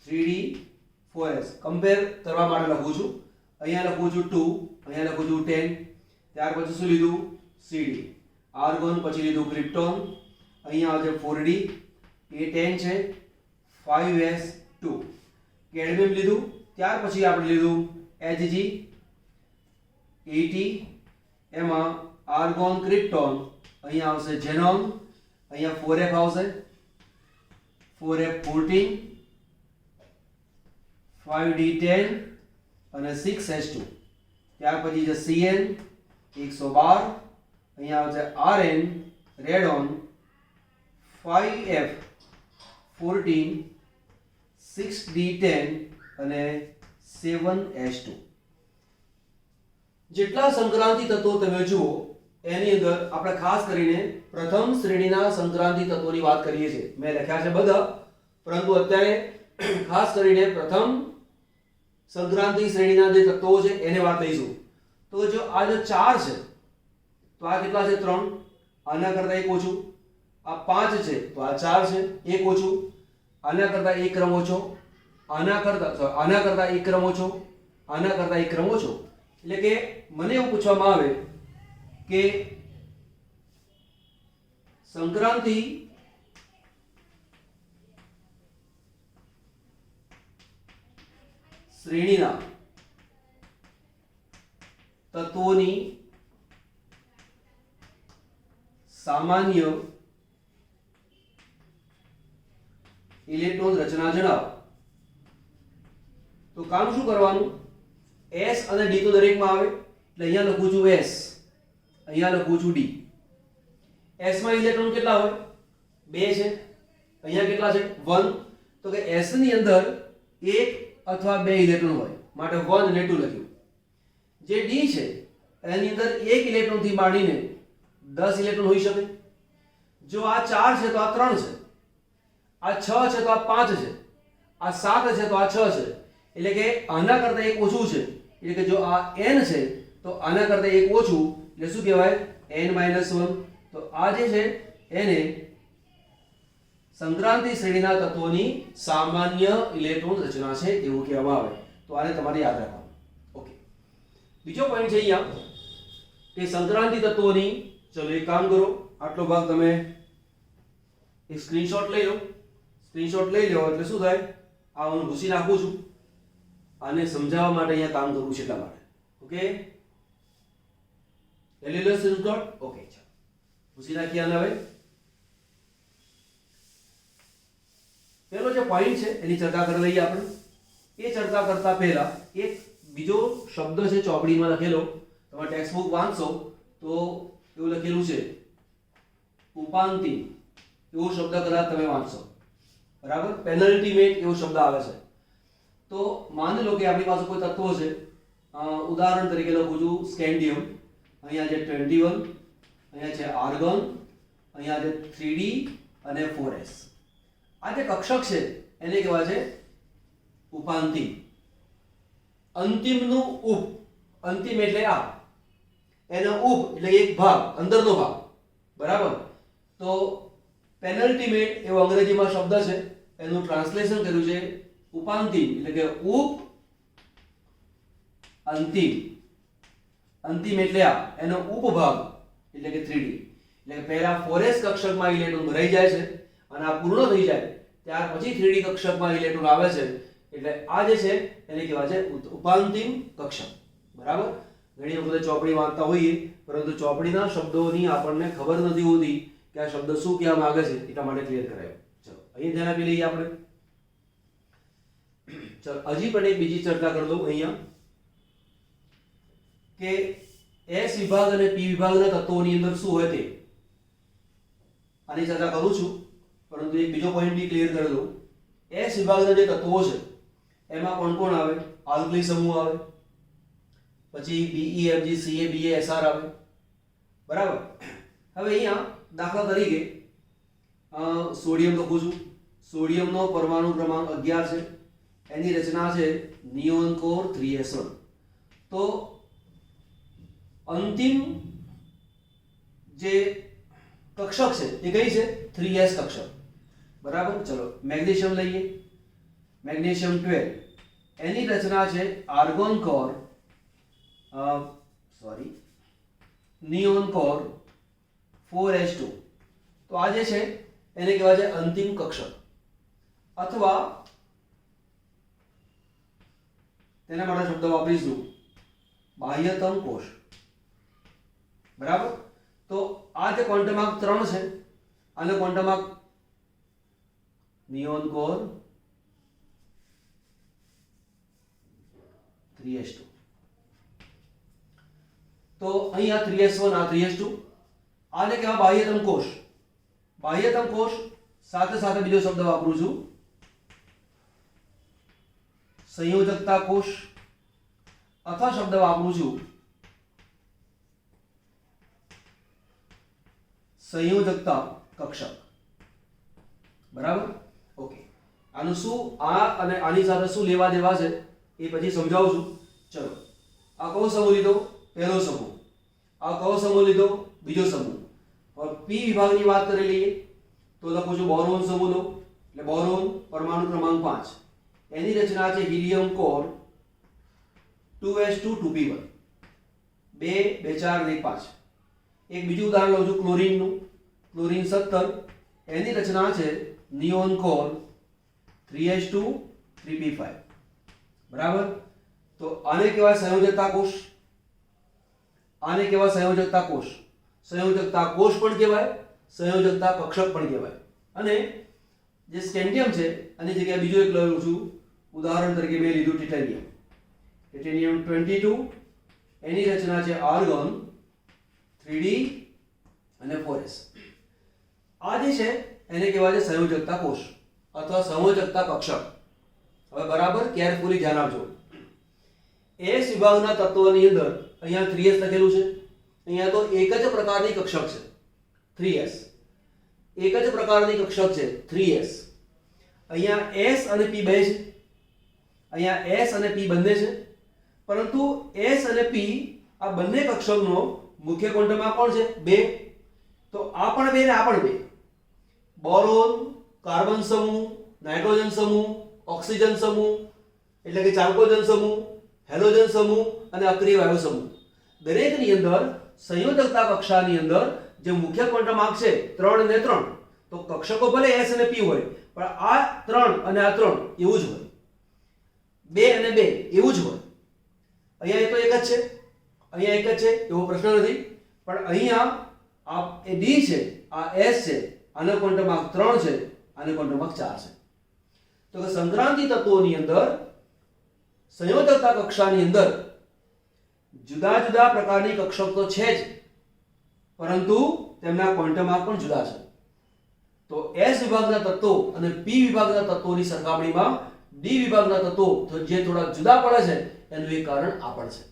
3d4s કમ્પેર કરવા માટે લખું છું. અહીંયા લખું છું 2, અહીંયા લખું છું 10. ત્યાર પછી શું લીધું? cd આર્ગન, પછી લીધું ક્રિપ્ટોન, અહીંયા આવે છે 4d, એ 10 છે, 5s2 કેડમિયમ લીધું. ત્યાર પછી આપણે લીધું hg 80, એમાં આર્ગોન ક્રિપ્ટોન, અહીંયા આવશે ઝેનોન, અહીંયા 4f આવશે, 4f14, 5d10 અને 6s2. ત્યાર પછી છે cn 112, અહીંયા આવશે rn રેડોન 5f14, 6d10 અને 7s2. જેટલા સંક્રાંતિ તત્વો તમે જુઓ એની અંદર આપણે ખાસ કરીને પ્રથમ શ્રેણીના સંક્રાંતિ તત્વોની વાત કરીએ છીએ. મેં લખ્યા છે બધા, પરંતુ અત્યારે ખાસ કરીને પ્રથમ સંક્રાંતિ શ્રેણીના જે તત્વો છે એને વાત લઈશું. તો જો આ જો 4 છે તો આ કેટલા છે? 3. આના કરતા એક ઓછું. આ 5 છે તો આ 4 છે, એક ઓછું. આના કરતા એક ક્રમ ઓછો, આના કરતા એક ક્રમ ઓછો, આના કરતા એક ક્રમ ઓછો. એટલે કે મને એવું પૂછવામાં આવે કે સંક્રાંતિ શ્રેણીના તત્વોની સામાન્ય ઇલેક્ટ્રોન રચના જણાવો. તો કામ શું કરવાનું? s અને d તો દરેકમાં આવે, એટલે અહીંયા લખું છું s, અહીંયા લખું છું d. s માં ઇલેક્ટ્રોન કેટલા હોય? 2 છે. અહીંયા કેટલા છે? 1. તો કે s ની અંદર 1 અથવા 2 ઇલેક્ટ્રોન હોય, માટે 1 અને 2 લખ્યું. જે d છે એની અંદર 1 ઇલેક્ટ્રોન થી માંડીને 10 ઇલેક્ટ્રોન હોઈ શકે. જો આ 4 છે તો આ 3 છે, આ 6 છે તો આ 5 છે, આ 7 છે તો આ 6 છે. એટલે કે આના કરતા એક ઓછું છે. એટલે કે જો આ n છે તો આના કરતા એક ઓછું, એટલે શું કહેવાય? n-1. તો આ જે છે એને સંક્રાંતિ શ્રેણીના તત્વોની સામાન્ય ઇલેક્ટ્રોન રચના છે એવું કહેવામાં આવે. તો આને તમારે યાદ રાખવાનું. ઓકે. બીજો પોઈન્ટ છે અહીંયા કે સંક્રાંતિ તત્વોની, ચલો એક કામ કરો, આટલો ભાગ તમે એક સ્ક્રીનશોટ લઈ લો. સ્ક્રીનશોટ લઈ લો એટલે શું થાય? આ હું ભૂસી નાખું છું, આને સમજાવવા માટે અહીંયા કામ કરવું છે એટલા માટે. ઓકે, લઈ લો સ્ક્રીનશોટ. ઓકે, ચાલો ભૂસી નાખીએ. આને હવે પહેલો જે પોઈન્ટ છે એની ચર્ચા કરી લઈએ આપણે. એ ચર્ચા કરતા પહેલા એક બીજો શબ્દ છે ચોપડીમાં લખેલો, તમે ટેક્સ્ટ બુક વાંચશો તો એવું લખેલું છે ઉપાંતિ, એવો શબ્દ કદાચ તમે વાંચશો. બરાબર? પેનલ્ટીમેટ એવો શબ્દ આવે છે. તો માની લો કે આપણી પાસે કોઈ તત્વો છે, ઉદાહરણ તરીકે લખું છું સ્કેન્ડિયમ, અહીંયા છે 21, અહીંયા છે આર્ગન, અહીંયા છે 3d અને 4s. આ જે કક્ષક છે એને કહેવાય છે ઉપાંતિમ. અંતિમનું ઉપ, અંતિમ એટલે આ, એનો ઉપ એટલે એક ભાગ, અંદરનો ભાગ. બરાબર? તો પેનલ્ટીમેટ એવો અંગ્રેજીમાં શબ્દ છે, એનું ટ્રાન્સલેશન કર્યું છે ઉપાંતિમ, એટલે કે ઉપ અંતિમ. અંતિમ એટલે આ, એનો ઉપભાગ એટલે કે 3d. એટલે કે પહેલા 4s કક્ષકમાં ઇલેક્ટ્રોન ભરાઈ જાય છે અને આ પૂર્ણ થઈ જાય ત્યાર પછી 3d કક્ષકમાં ઇલેક્ટ્રોન આવે છે. એટલે આ જે છે એને કહેવાય છે ઉપાંતિમ કક્ષક. બરાબર? ઘણી વખત ચોપડી વાંચતા હોઈએ પરંતુ ચોપડીના શબ્દોની આપણને ખબર નથી હોતી કે આ શબ્દ શું કહેવા માંગે છે, એટલા માટે ક્લિયર કરાયો. ચલો અહીં ધ્યાન આપી લઈએ આપણે. ચલો હજી પણ એક બીજી ચર્ચા કરી દઉં અહીંયા કે S વિભાગ અને P વિભાગના તત્વોની અંદર શું હોય તે. આની ચર્ચા કરું છું પરંતુ એક બીજો પોઈન્ટ બી ક્લિયર કરી દઉં. S વિભાગના જે તત્વો છે એમાં કોણ કોણ આવે? આલ્કલી સમૂહ આવે, પછી BeMgCa BaSr આવે. બરાબર? હવે અહીંયા દાખલા તરીકે સોડિયમ લખું છું. સોડિયમનો પરમાણુ ક્રમાંક 11 છે. એની રચના છે નિયોન કોર 3s1. તો અંતિમ જે કક્ષક છે એ કઈ છે? 3s કક્ષક. બરાબર. ચલો મેગ્નેશિયમ લઈએ. મેગ્નેશિયમ 12. એની રચના છે argon core neon core 4s2. તો આ જે છે એને કહેવાય છે અંતિમ કક્ષક, અથવા તેના માટે શબ્દ વાપરીશું બાહ્યતમ કોષ. બરાબર. તો આ જે ક્વોન્ટમાર્ક 3 છે આને ક્વોન્ટમાર્ક નિયોન કોર 3s2. તો અહીંયા 3s1 આ 3s2. આને કહેવાય બાહ્યતમ કોષ. બાહ્યતમ કોષ સાથે સાથે બીજો શબ્દ વાપરું છું સંયોજકતા કોષ, અથવા શબ્દ વાપરું છું સંયોજકતા કક્ષક. બરાબર. ઓકે. આનું શું આ અને આની સાથે શું લેવા દેવા છે એ પછી સમજાવું છું. ચલો આ કયો સમૂહ લીધો? પહેલો સમૂહ. આ કયો સમૂહ લીધો? બીજો સમૂહ. હવે પી વિભાગની વાત કરી લઈએ તો લખું છું બોરોન સમૂહ લો. એટલે બોરોન પરમાણુ ક્રમાંક 5. એની રચના છે હિલિયમ કોર 2s2 2p1. 2 2 4 ને 5. એક બીજું ઉદાહરણ લઉં છું ક્લોરીનનું. ક્લોરીન 17. એની રચના છે નિયોન કોર 3s2 3p5. બરાબર. તો આને કહેવાય સંયોજકતા કોષ. આને કહેવાય સંયોજકતા કોષ. સંયોજકતા કોષ પણ કહેવાય, સંયોજકતા કક્ષક પણ કહેવાય. અને જે સ્કેન્ડિયમ છે આની જગ્યાએ બીજું એક લઉં છું. ઉદાહરણ તરીકે મેં લીધું ટિટેનિયમ. ટિટેનિયમ 22. એની રચના છે આર્ગોન 3d અને 4s. આ જે છે એને કહેવાય છે સંયોજકતા કોષ અથવા સંયોજકતા કક્ષક. હવે બરાબર કેરફુલી ધ્યાન આપજો. s વિભાગના તત્વોની અંદર અહીંયા 3s લખેલું છે. અહીંયા તો એક જ પ્રકારની કક્ષક છે 3s. એક જ પ્રકારની કક્ષક છે 3s. અહીંયા s અને p બે છે. અહીંયા s અને p બંને છે. પરંતુ s અને p આ બંને કક્ષકનો મુખ્ય ક્વોન્ટમ કોણ છે? 2. તો આ પણ 2 ને આ પણ 2. બોરોન કાર્બન સમૂહ, નાઇટ્રોજન સમૂહ, ઓક્સિજન સમૂહ એટલે કે ચાલ્કોજન સમૂહ, હેલોજન સમૂહ અને અક્રિય વાયુ સમૂહ દરેકની અંદર સંયોજકતા કક્ષાની અંદર જે મુખ્ય ક્વોન્ટમ છે 3 અને 3. તો કક્ષકો ભલે s અને p હોય પણ આ 3 અને આ 3 એવું જ હોય. 2 અને 2 એવું જ હોય. અહીંયા એ તો એક જ છે, અહીંયા એક જ છે એવો પ્રશ્ન નથી. પણ અહીંયા આ એ d છે, આ s છે, આનો ક્વોન્ટમ 3 છે, આનો ક્વોન્ટમ 4 છે. તો કે સંક્રાંતિ તત્વોની અંદર સંયોજકતા કક્ષાની અંદર જુદા જુદા પ્રકારની કક્ષક તો છે જ, પરંતુ તેમના ક્વોન્ટમ પણ જુદા છે. તો s વિભાગના તત્વો અને p વિભાગના તત્વોની સરખામણીમાં d વિભાગના તત્વો જે થોડા જુદા પડે છે એનું એક કારણ આ પણ છે.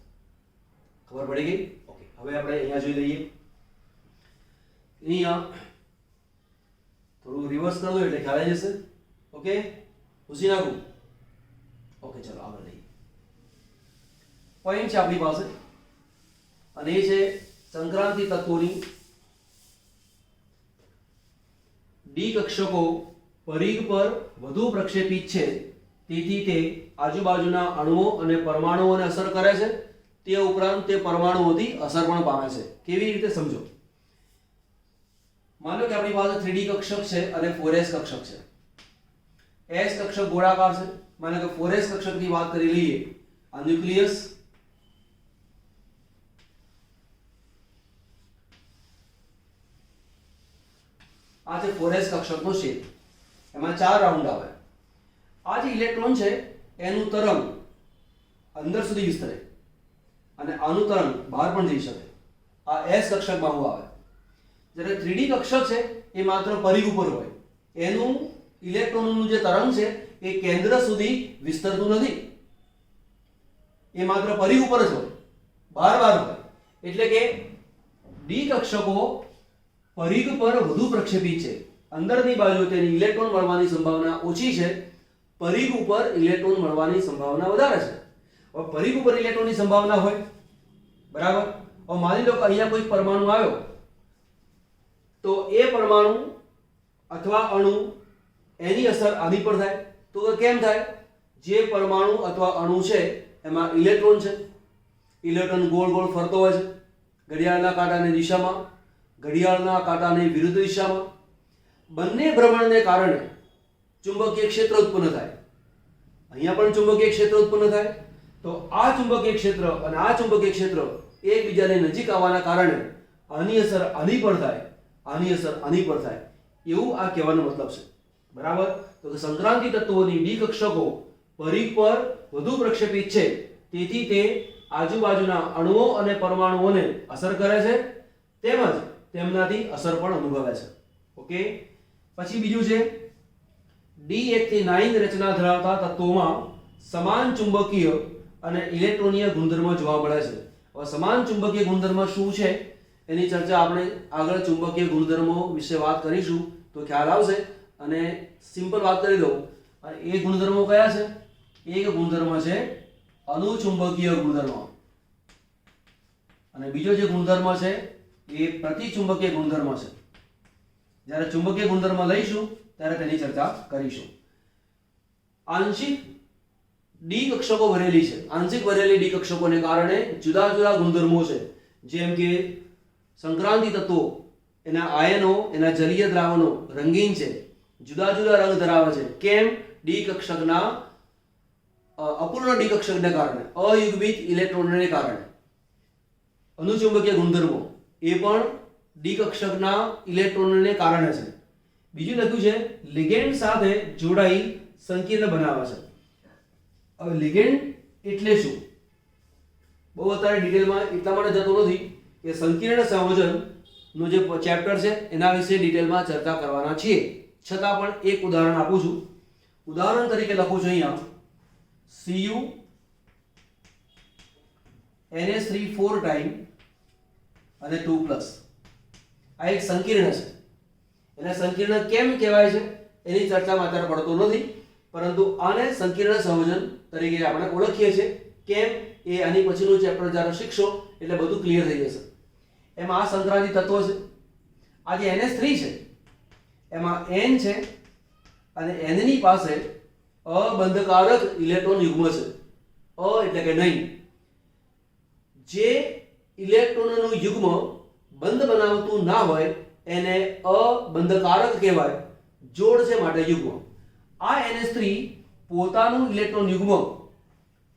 ખબર પડી ગઈ? ઓકે. હવે આપણે અહીંયા જોઈ લઈએ. અહીંયા થોડું રિવર્સ કરી દો એટલે ખ્યાલ આવી જશે. ઓકે, પૂછી નાખું. ઓકે, ચલો આગળ લઈએ. પોઈન્ટ છે આપણી પાસે અને એ છે સંક્રાંતિ તત્વોની ડી કક્ષકો પરિઘ પર વધુ પ્રક્ષેપિત છે, તેથી તે આજુબાજુના અણુઓ અને પરમાણુઓને અસર કરે છે. તે ઉપરાંત તે પરમાણુઓથી અસર પણ પામે છે. કેવી રીતે સમજો? માનો કે આપણી પાસે 3D કક્ષક છે અને 4s કક્ષક છે. s કક્ષક ગોળાકાર છે. માનો કે 4s કક્ષકની વાત કરી લઈએ. આ ન્યુક્લિયસ, આ છે 4s કક્ષકનો શેપ. એમાં 4 રાઉન્ડ આવે. આ જે ઇલેક્ટ્રોન છે એનું તરંગ અંદર સુધી વિસ્તરે અને આનું તરંગ બહાર પણ જઈ શકે. આ s કક્ષકમાં હું આવે. જ્યારે 3D કક્ષક છે એ માત્ર પરિઘ ઉપર હોય. એનું ઇલેક્ટ્રોનનું જે તરંગ છે એ કેન્દ્ર સુધી વિસ્તરતું નથી. એ માત્ર પરિઘ ઉપર જ હોય, બહાર હોય. એટલે કે ડી કક્ષકો પરિઘ પર વધુ પ્રક્ષેપિત છે, અંદરની બાજુ તેની ઇલેક્ટ્રોન મળવાની સંભાવના ઓછી છે, પરિઘ ઉપર ઇલેક્ટ્રોન મળવાની સંભાવના વધારે છે. હવે પરિઘ ઉપર ઇલેક્ટ્રોનની સંભાવના હોય, બરાબર. હવે માની લો કે અહીંયા કોઈ પરમાણુ આવ્યો, તો એ પરમાણુ અથવા અણુ એની અસર આની પર થાય. તો કેમ થાય? જે પરમાણુ અથવા અણુ છે એમાં ઇલેક્ટ્રોન છે, ઇલેક્ટ્રોન ગોળ ગોળ ફરતો હોય છે ઘડિયાળના કાંટાની દિશામાં, ઘડિયાળના કાંટાની વિરુદ્ધ દિશામાં. બંને ભ્રમણને કારણે ચુંબકીય ક્ષેત્ર ઉત્પન્ન થાય. અહીંયા પણ ચુંબકીય ક્ષેત્ર ઉત્પન્ન થાય. તો આ ચુંબકીય ક્ષેત્ર અને આ ચુંબકીય ક્ષેત્ર એકબીજાની નજીક આવવાના કારણે આની અસર આની પર થાય, આની અસર આની પર થાય, એવું આ કહેવાનો મતલબ છે, બરાબર. તો કે સંક્રાંતિ તત્વોની ડી કક્ષકો પરિઘ પર વધુ પ્રક્ષેપિત છે, તેથી તે આજુબાજુના અણુઓ અને પરમાણુઓને અસર કરે છે, તેમજ તેમનાથી અસર પણ અનુભવે છે. ઓકે. પછી બીજું છે D1 થી 9 રચના ધરાવતા તત્વોમાં સમાન ચુંબકીય અને ઇલેક્ટ્રોનીય ગુણધર્મો જોવા મળે છે. હવે સમાન ચુંબકીય ગુણધર્મ શું છે એની ચર્ચા આપણે આગળ ચુંબકીય ગુણધર્મો વિશે વાત કરીશું તો ખ્યાલ આવશે. અને સિમ્પલ વાત કરી દઉં, એ ગુણધર્મો કયા છે? એક ગુણધર્મ છે અનુચુંબકીય ગુણધર્મ, અને બીજો જે ગુણધર્મ છે એ પ્રતિચુંબકીય ગુણધર્મ છે. જ્યારે ચુંબકીય ગુણધર્મ લઈશું ત્યારે તેની ચર્ચા કરીશું. આંશિક ડી કક્ષકો ભરેલી છે. આંશિક ભરેલી ડી કક્ષકોને કારણે જુદા જુદા ગુણધર્મો છે, જેમ કે સંક્રાંતિ તત્વો, એના આયનો, એના જલીય દ્રાવણો રંગીન છે, જુદા જુદા રંગ ધરાવે છે. કેમ? ડી કક્ષકના અપૂર્ણ ડી કક્ષકને કારણે, અયુગ્મિત ઇલેક્ટ્રોનને કારણે. અનુચુંબકીય ગુણધર્મો એ પણ ડી કક્ષકના ઇલેક્ટ્રોનને કારણે છે. બીજું લખ્યું છે લિગેન્ડ સાથે જોડાઈ સંકીર્ણ બનાવે છે. હવે લિગેન્ડ એટલે શું? બહુ અત્યારે ડિટેલમાં એટલા માટે જતો નથી કે સંકીર્ણ સંયોજનનો જે ચેપ્ટર છે એના વિશે ડિટેલમાં ચર્ચા કરવાના છીએ. છતાં પણ એક ઉદાહરણ આપું છું. ઉદાહરણ તરીકે લખું છું અહીંયા Cu NH3 4 ટાઈમ અને 2+. આ એક સંકીર્ણ છે. એને સંકીર્ણ કેમ કહેવાય છે એની ચર્ચામાં અત્યારે પડતો નથી, પરંતુ આને સંકીર્ણ સંયોજન તરીકે આપણે ઓળખીએ છીએ. કેમ? એ આની પછીનું ચેપ્ટર જ્યારે શીખશો એટલે બધું ક્લિયર થઈ જશે. એમાં આ સંક્રાંતિ તત્વો છે. આ જે NH3 છે એમાં N છે અને N ની પાસે અબંધકારક ઇલેક્ટ્રોન યુગ્મ છે. એટલે કે નહીં. જે ઇલેક્ટ્રોનનું યુગ્મ બંધ બનાવતું ના હોય એને અબંધકારક કહેવાય. જોડ છે માટે યુગ્મ. આ NH3 પોતાનું ઇલેક્ટ્રોન યુગ્મ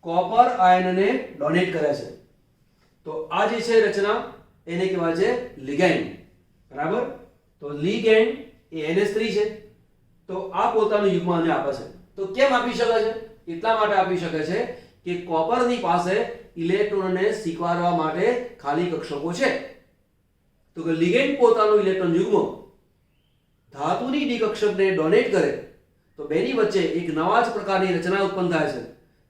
કોપર આયનને ડોનેટ કરે છે. તો આ જે છે રચના એને કહેવાય છે લિગેન્ડ, બરાબર. તો લિગેન્ડ એ NH3 છે, તો આ પોતાનું યુગ્મ આને આપે છે. તો કેમ આપી શકે છે? એટલા માટે આપી શકે છે કે કોપરની પાસે ઇલેક્ટ્રોનને સ્વીકારવા માટે ખાલી કક્ષકો છે. તો કે લિગેન્ડ પોતાનું ઇલેક્ટ્રોન યુગ્મ ધાતુની ડી કક્ષકને ડોનેટ કરે તો બેની વચ્ચે એક નવા જ પ્રકારની રચના ઉત્પન્ન થાય છે,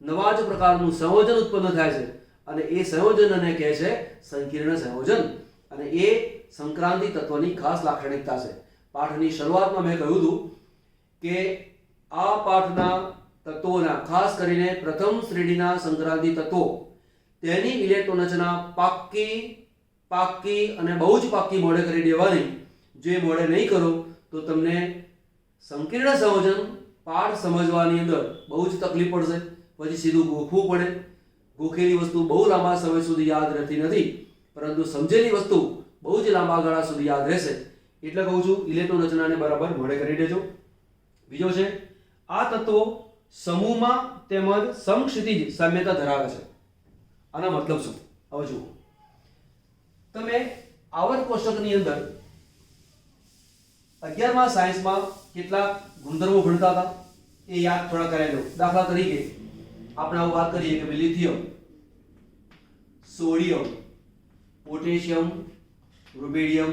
નવા જ પ્રકારનું સંયોજન ઉત્પન્ન થાય છે, અને એ સંયોજનને કહે છે સંકીર્ણ સંયોજન. અને એ સંક્રાંતિ તત્વની ખાસ લાક્ષણિકતા છે. પાઠની શરૂઆતમાં મેં કહ્યું હતું કે આ પાઠના તત્વોના, ખાસ કરીને પ્રથમ શ્રેણીના સંક્રાંતિ તત્વો, તેની ઇલેક્ટ્રોન રચના પાક્કી અને બહુ જ પાક્કી મોડે કરી દેવાની. જો એ મોડે નહીં કરો તો તમને સંકીર્ણ સંયોજન પાઠ સમજવાની અંદર બહુ જ તકલીફ પડશે. પછી સીધું ગોખવું પડે. ગોખેલી વસ્તુ બહુ લાંબા સમય સુધી યાદ રહેતી નથી, પરંતુ સમજેલી વસ્તુ બહુ જ લાંબા ગાળા સુધી યાદ રહેશે. એટલે કહું છું ઇલેક્ટ્રોન રચનાને બરાબર મોડે કરી દેજો. બીજો છે આ તત્વો સમૂહમાં તેમજ સમક્ષિતિજ સામ્યતા ધરાવે છે. આના મતલબ શું? હવે જુઓ, તમે આવર્ત કોષ્ટકની અંદર 11મા સાયન્સમાં કેટલાક ગુણધર્મો ભણતા હતા એ યાદ થોડા કરાવી લો. દાખલા તરીકે આપણે આવું વાત કરીએ કે લિથિયમ, સોડિયમ, પોટેશિયમ, રૂબેડિયમ,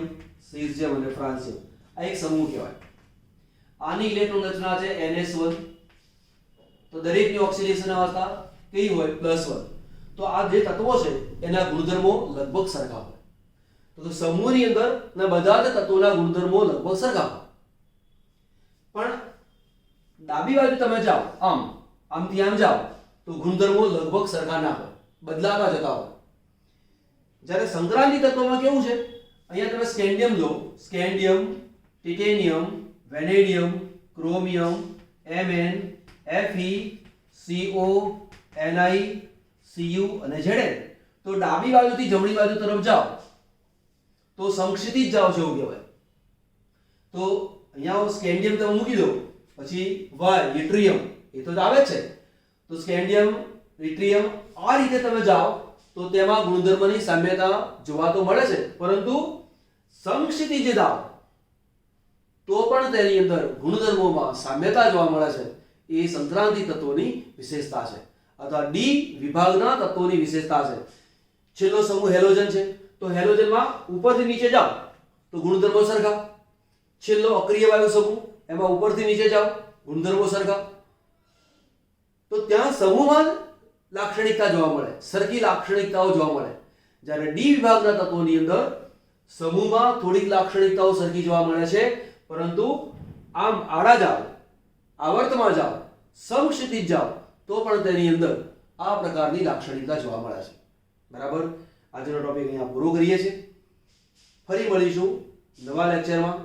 સીઝિયમ અને ફ્રાન્સિયમ. આ એક સમૂહ કહેવાય. આની ઇલેક્ટ્રોન રચના છે NH1. તો દરેકની ઓક્સિડેશન અવસ્થા કેવી હોય? +1. તો આ જે તત્વો છે એના ગુણધર્મો લગભગ સરખા હોય. તો સમૂહની અંદર ના બધા જ તત્વોના ગુણધર્મો લગભગ સરખા હોય, પણ ડાબી બાજુ તમે જાઓ, આમથી આમ જાઓ તો ગુણધર્મો લગભગ સરખા ના હોય, બદલાતા જતા હોય. જ્યારે સંક્રાંતિ તત્વમાં કેવું છે, અહીંયા તમે સ્કેન્ડિયમ લો, scandium, titanium, vanadium, chromium, Mn, Fe, Co, Ni, Cu અને Zn. તો ડાબી બાજુથી જમણી બાજુ તરફ જાઓ તો સમક્ષિતિજ જાઓ છો એવું કહેવાય. તો અહીંયા સ્કેન્ડિયમ તમે મૂકી દો, પછી Y યટ્રિયમ, એ તો આવે જ છે. તો સ્કેન્ડિયમ, યટ્રિયમ આ રીતે તમે જાઓ તો તેમાં ગુણધર્મની સામ્યતા જોવા તો મળે છે, પરંતુ સમક્ષિતિજ જાઓ તો પણ તેની અંદર ગુણધર્મોમાં સામ્યતા જોવા મળે છે. એ સંક્રાંતિ તત્વોની વિશેષતા છે, અથવા ડી વિભાગના તત્વોની વિશેષતા છે. છેલ્લો સમૂહ હેલોજન છે, તો હેલોજનમાં ઉપરથી નીચે જાઓ તો ગુણધર્મો સરખા. છેલ્લો અક્રિય વાયુ સમૂહ, એમાં ઉપરથી નીચે જાઓ ગુણધર્મો સરખા. તો ત્યાં સમૂહમાં લાક્ષણિકતા જોવા મળે, સરખી લાક્ષણિકતાઓ જોવા મળે. જ્યારે ડી વિભાગના તત્વોની અંદર સમૂહમાં થોડીક લાક્ષણિકતાઓ સરખી જોવા મળે છે, પરંતુ આમ આડા જાઓ, આવર્તમાં જાઓ, સમક્ષિતિજ જાઓ તો પણ તેની અંદર આ પ્રકારની લાક્ષણિકતા જોવા મળે છે. બરાબર, આજનો ટોપિક અહીંયા પૂરો કરીએ છીએ. ફરી મળીશું નવા લેક્ચરમાં.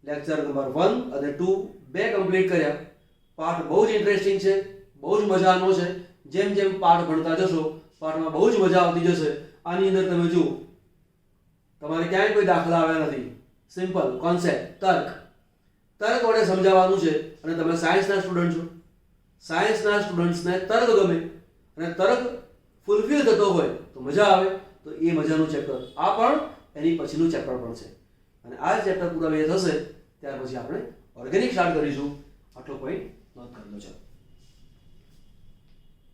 લેક્ચર નંબર 1 અને 2 બે કમ્પ્લીટ કર્યા. પાઠ બહુ જ ઇન્ટરેસ્ટિંગ છે, બહુ જ મજાનો છે. જેમ જેમ પાઠ ભણતા જશો પાઠમાં બહુ જ મજા આવતી જશે. આની અંદર તમે જુઓ, તમારે ક્યાંય કોઈ દાખલા આવ્યા નથી, સિમ્પલ કોન્સેપ્ટ, તર્ક વડે સમજાવવાનું છે. અને તમે સાયન્સના સ્ટુડન્ટ છો, સાયન્સના સ્ટુડન્ટ્સને તર્ક ગમે અને તર્ક ફૂલફિલ થતો હોય તો મજા આવે. તો એ મજાનું ચેપ્ટર આ પણ એની પછીનું ચેપ્ટર પણ છે. અને આ ચેપ્ટર પૂરા બે થશે ત્યાર પછી આપણે ઓર્ગેનિક સ્ટાર્ટ કરીશું. આટલો પોઈન્ટ નોંધ કરી લો. ચાલો.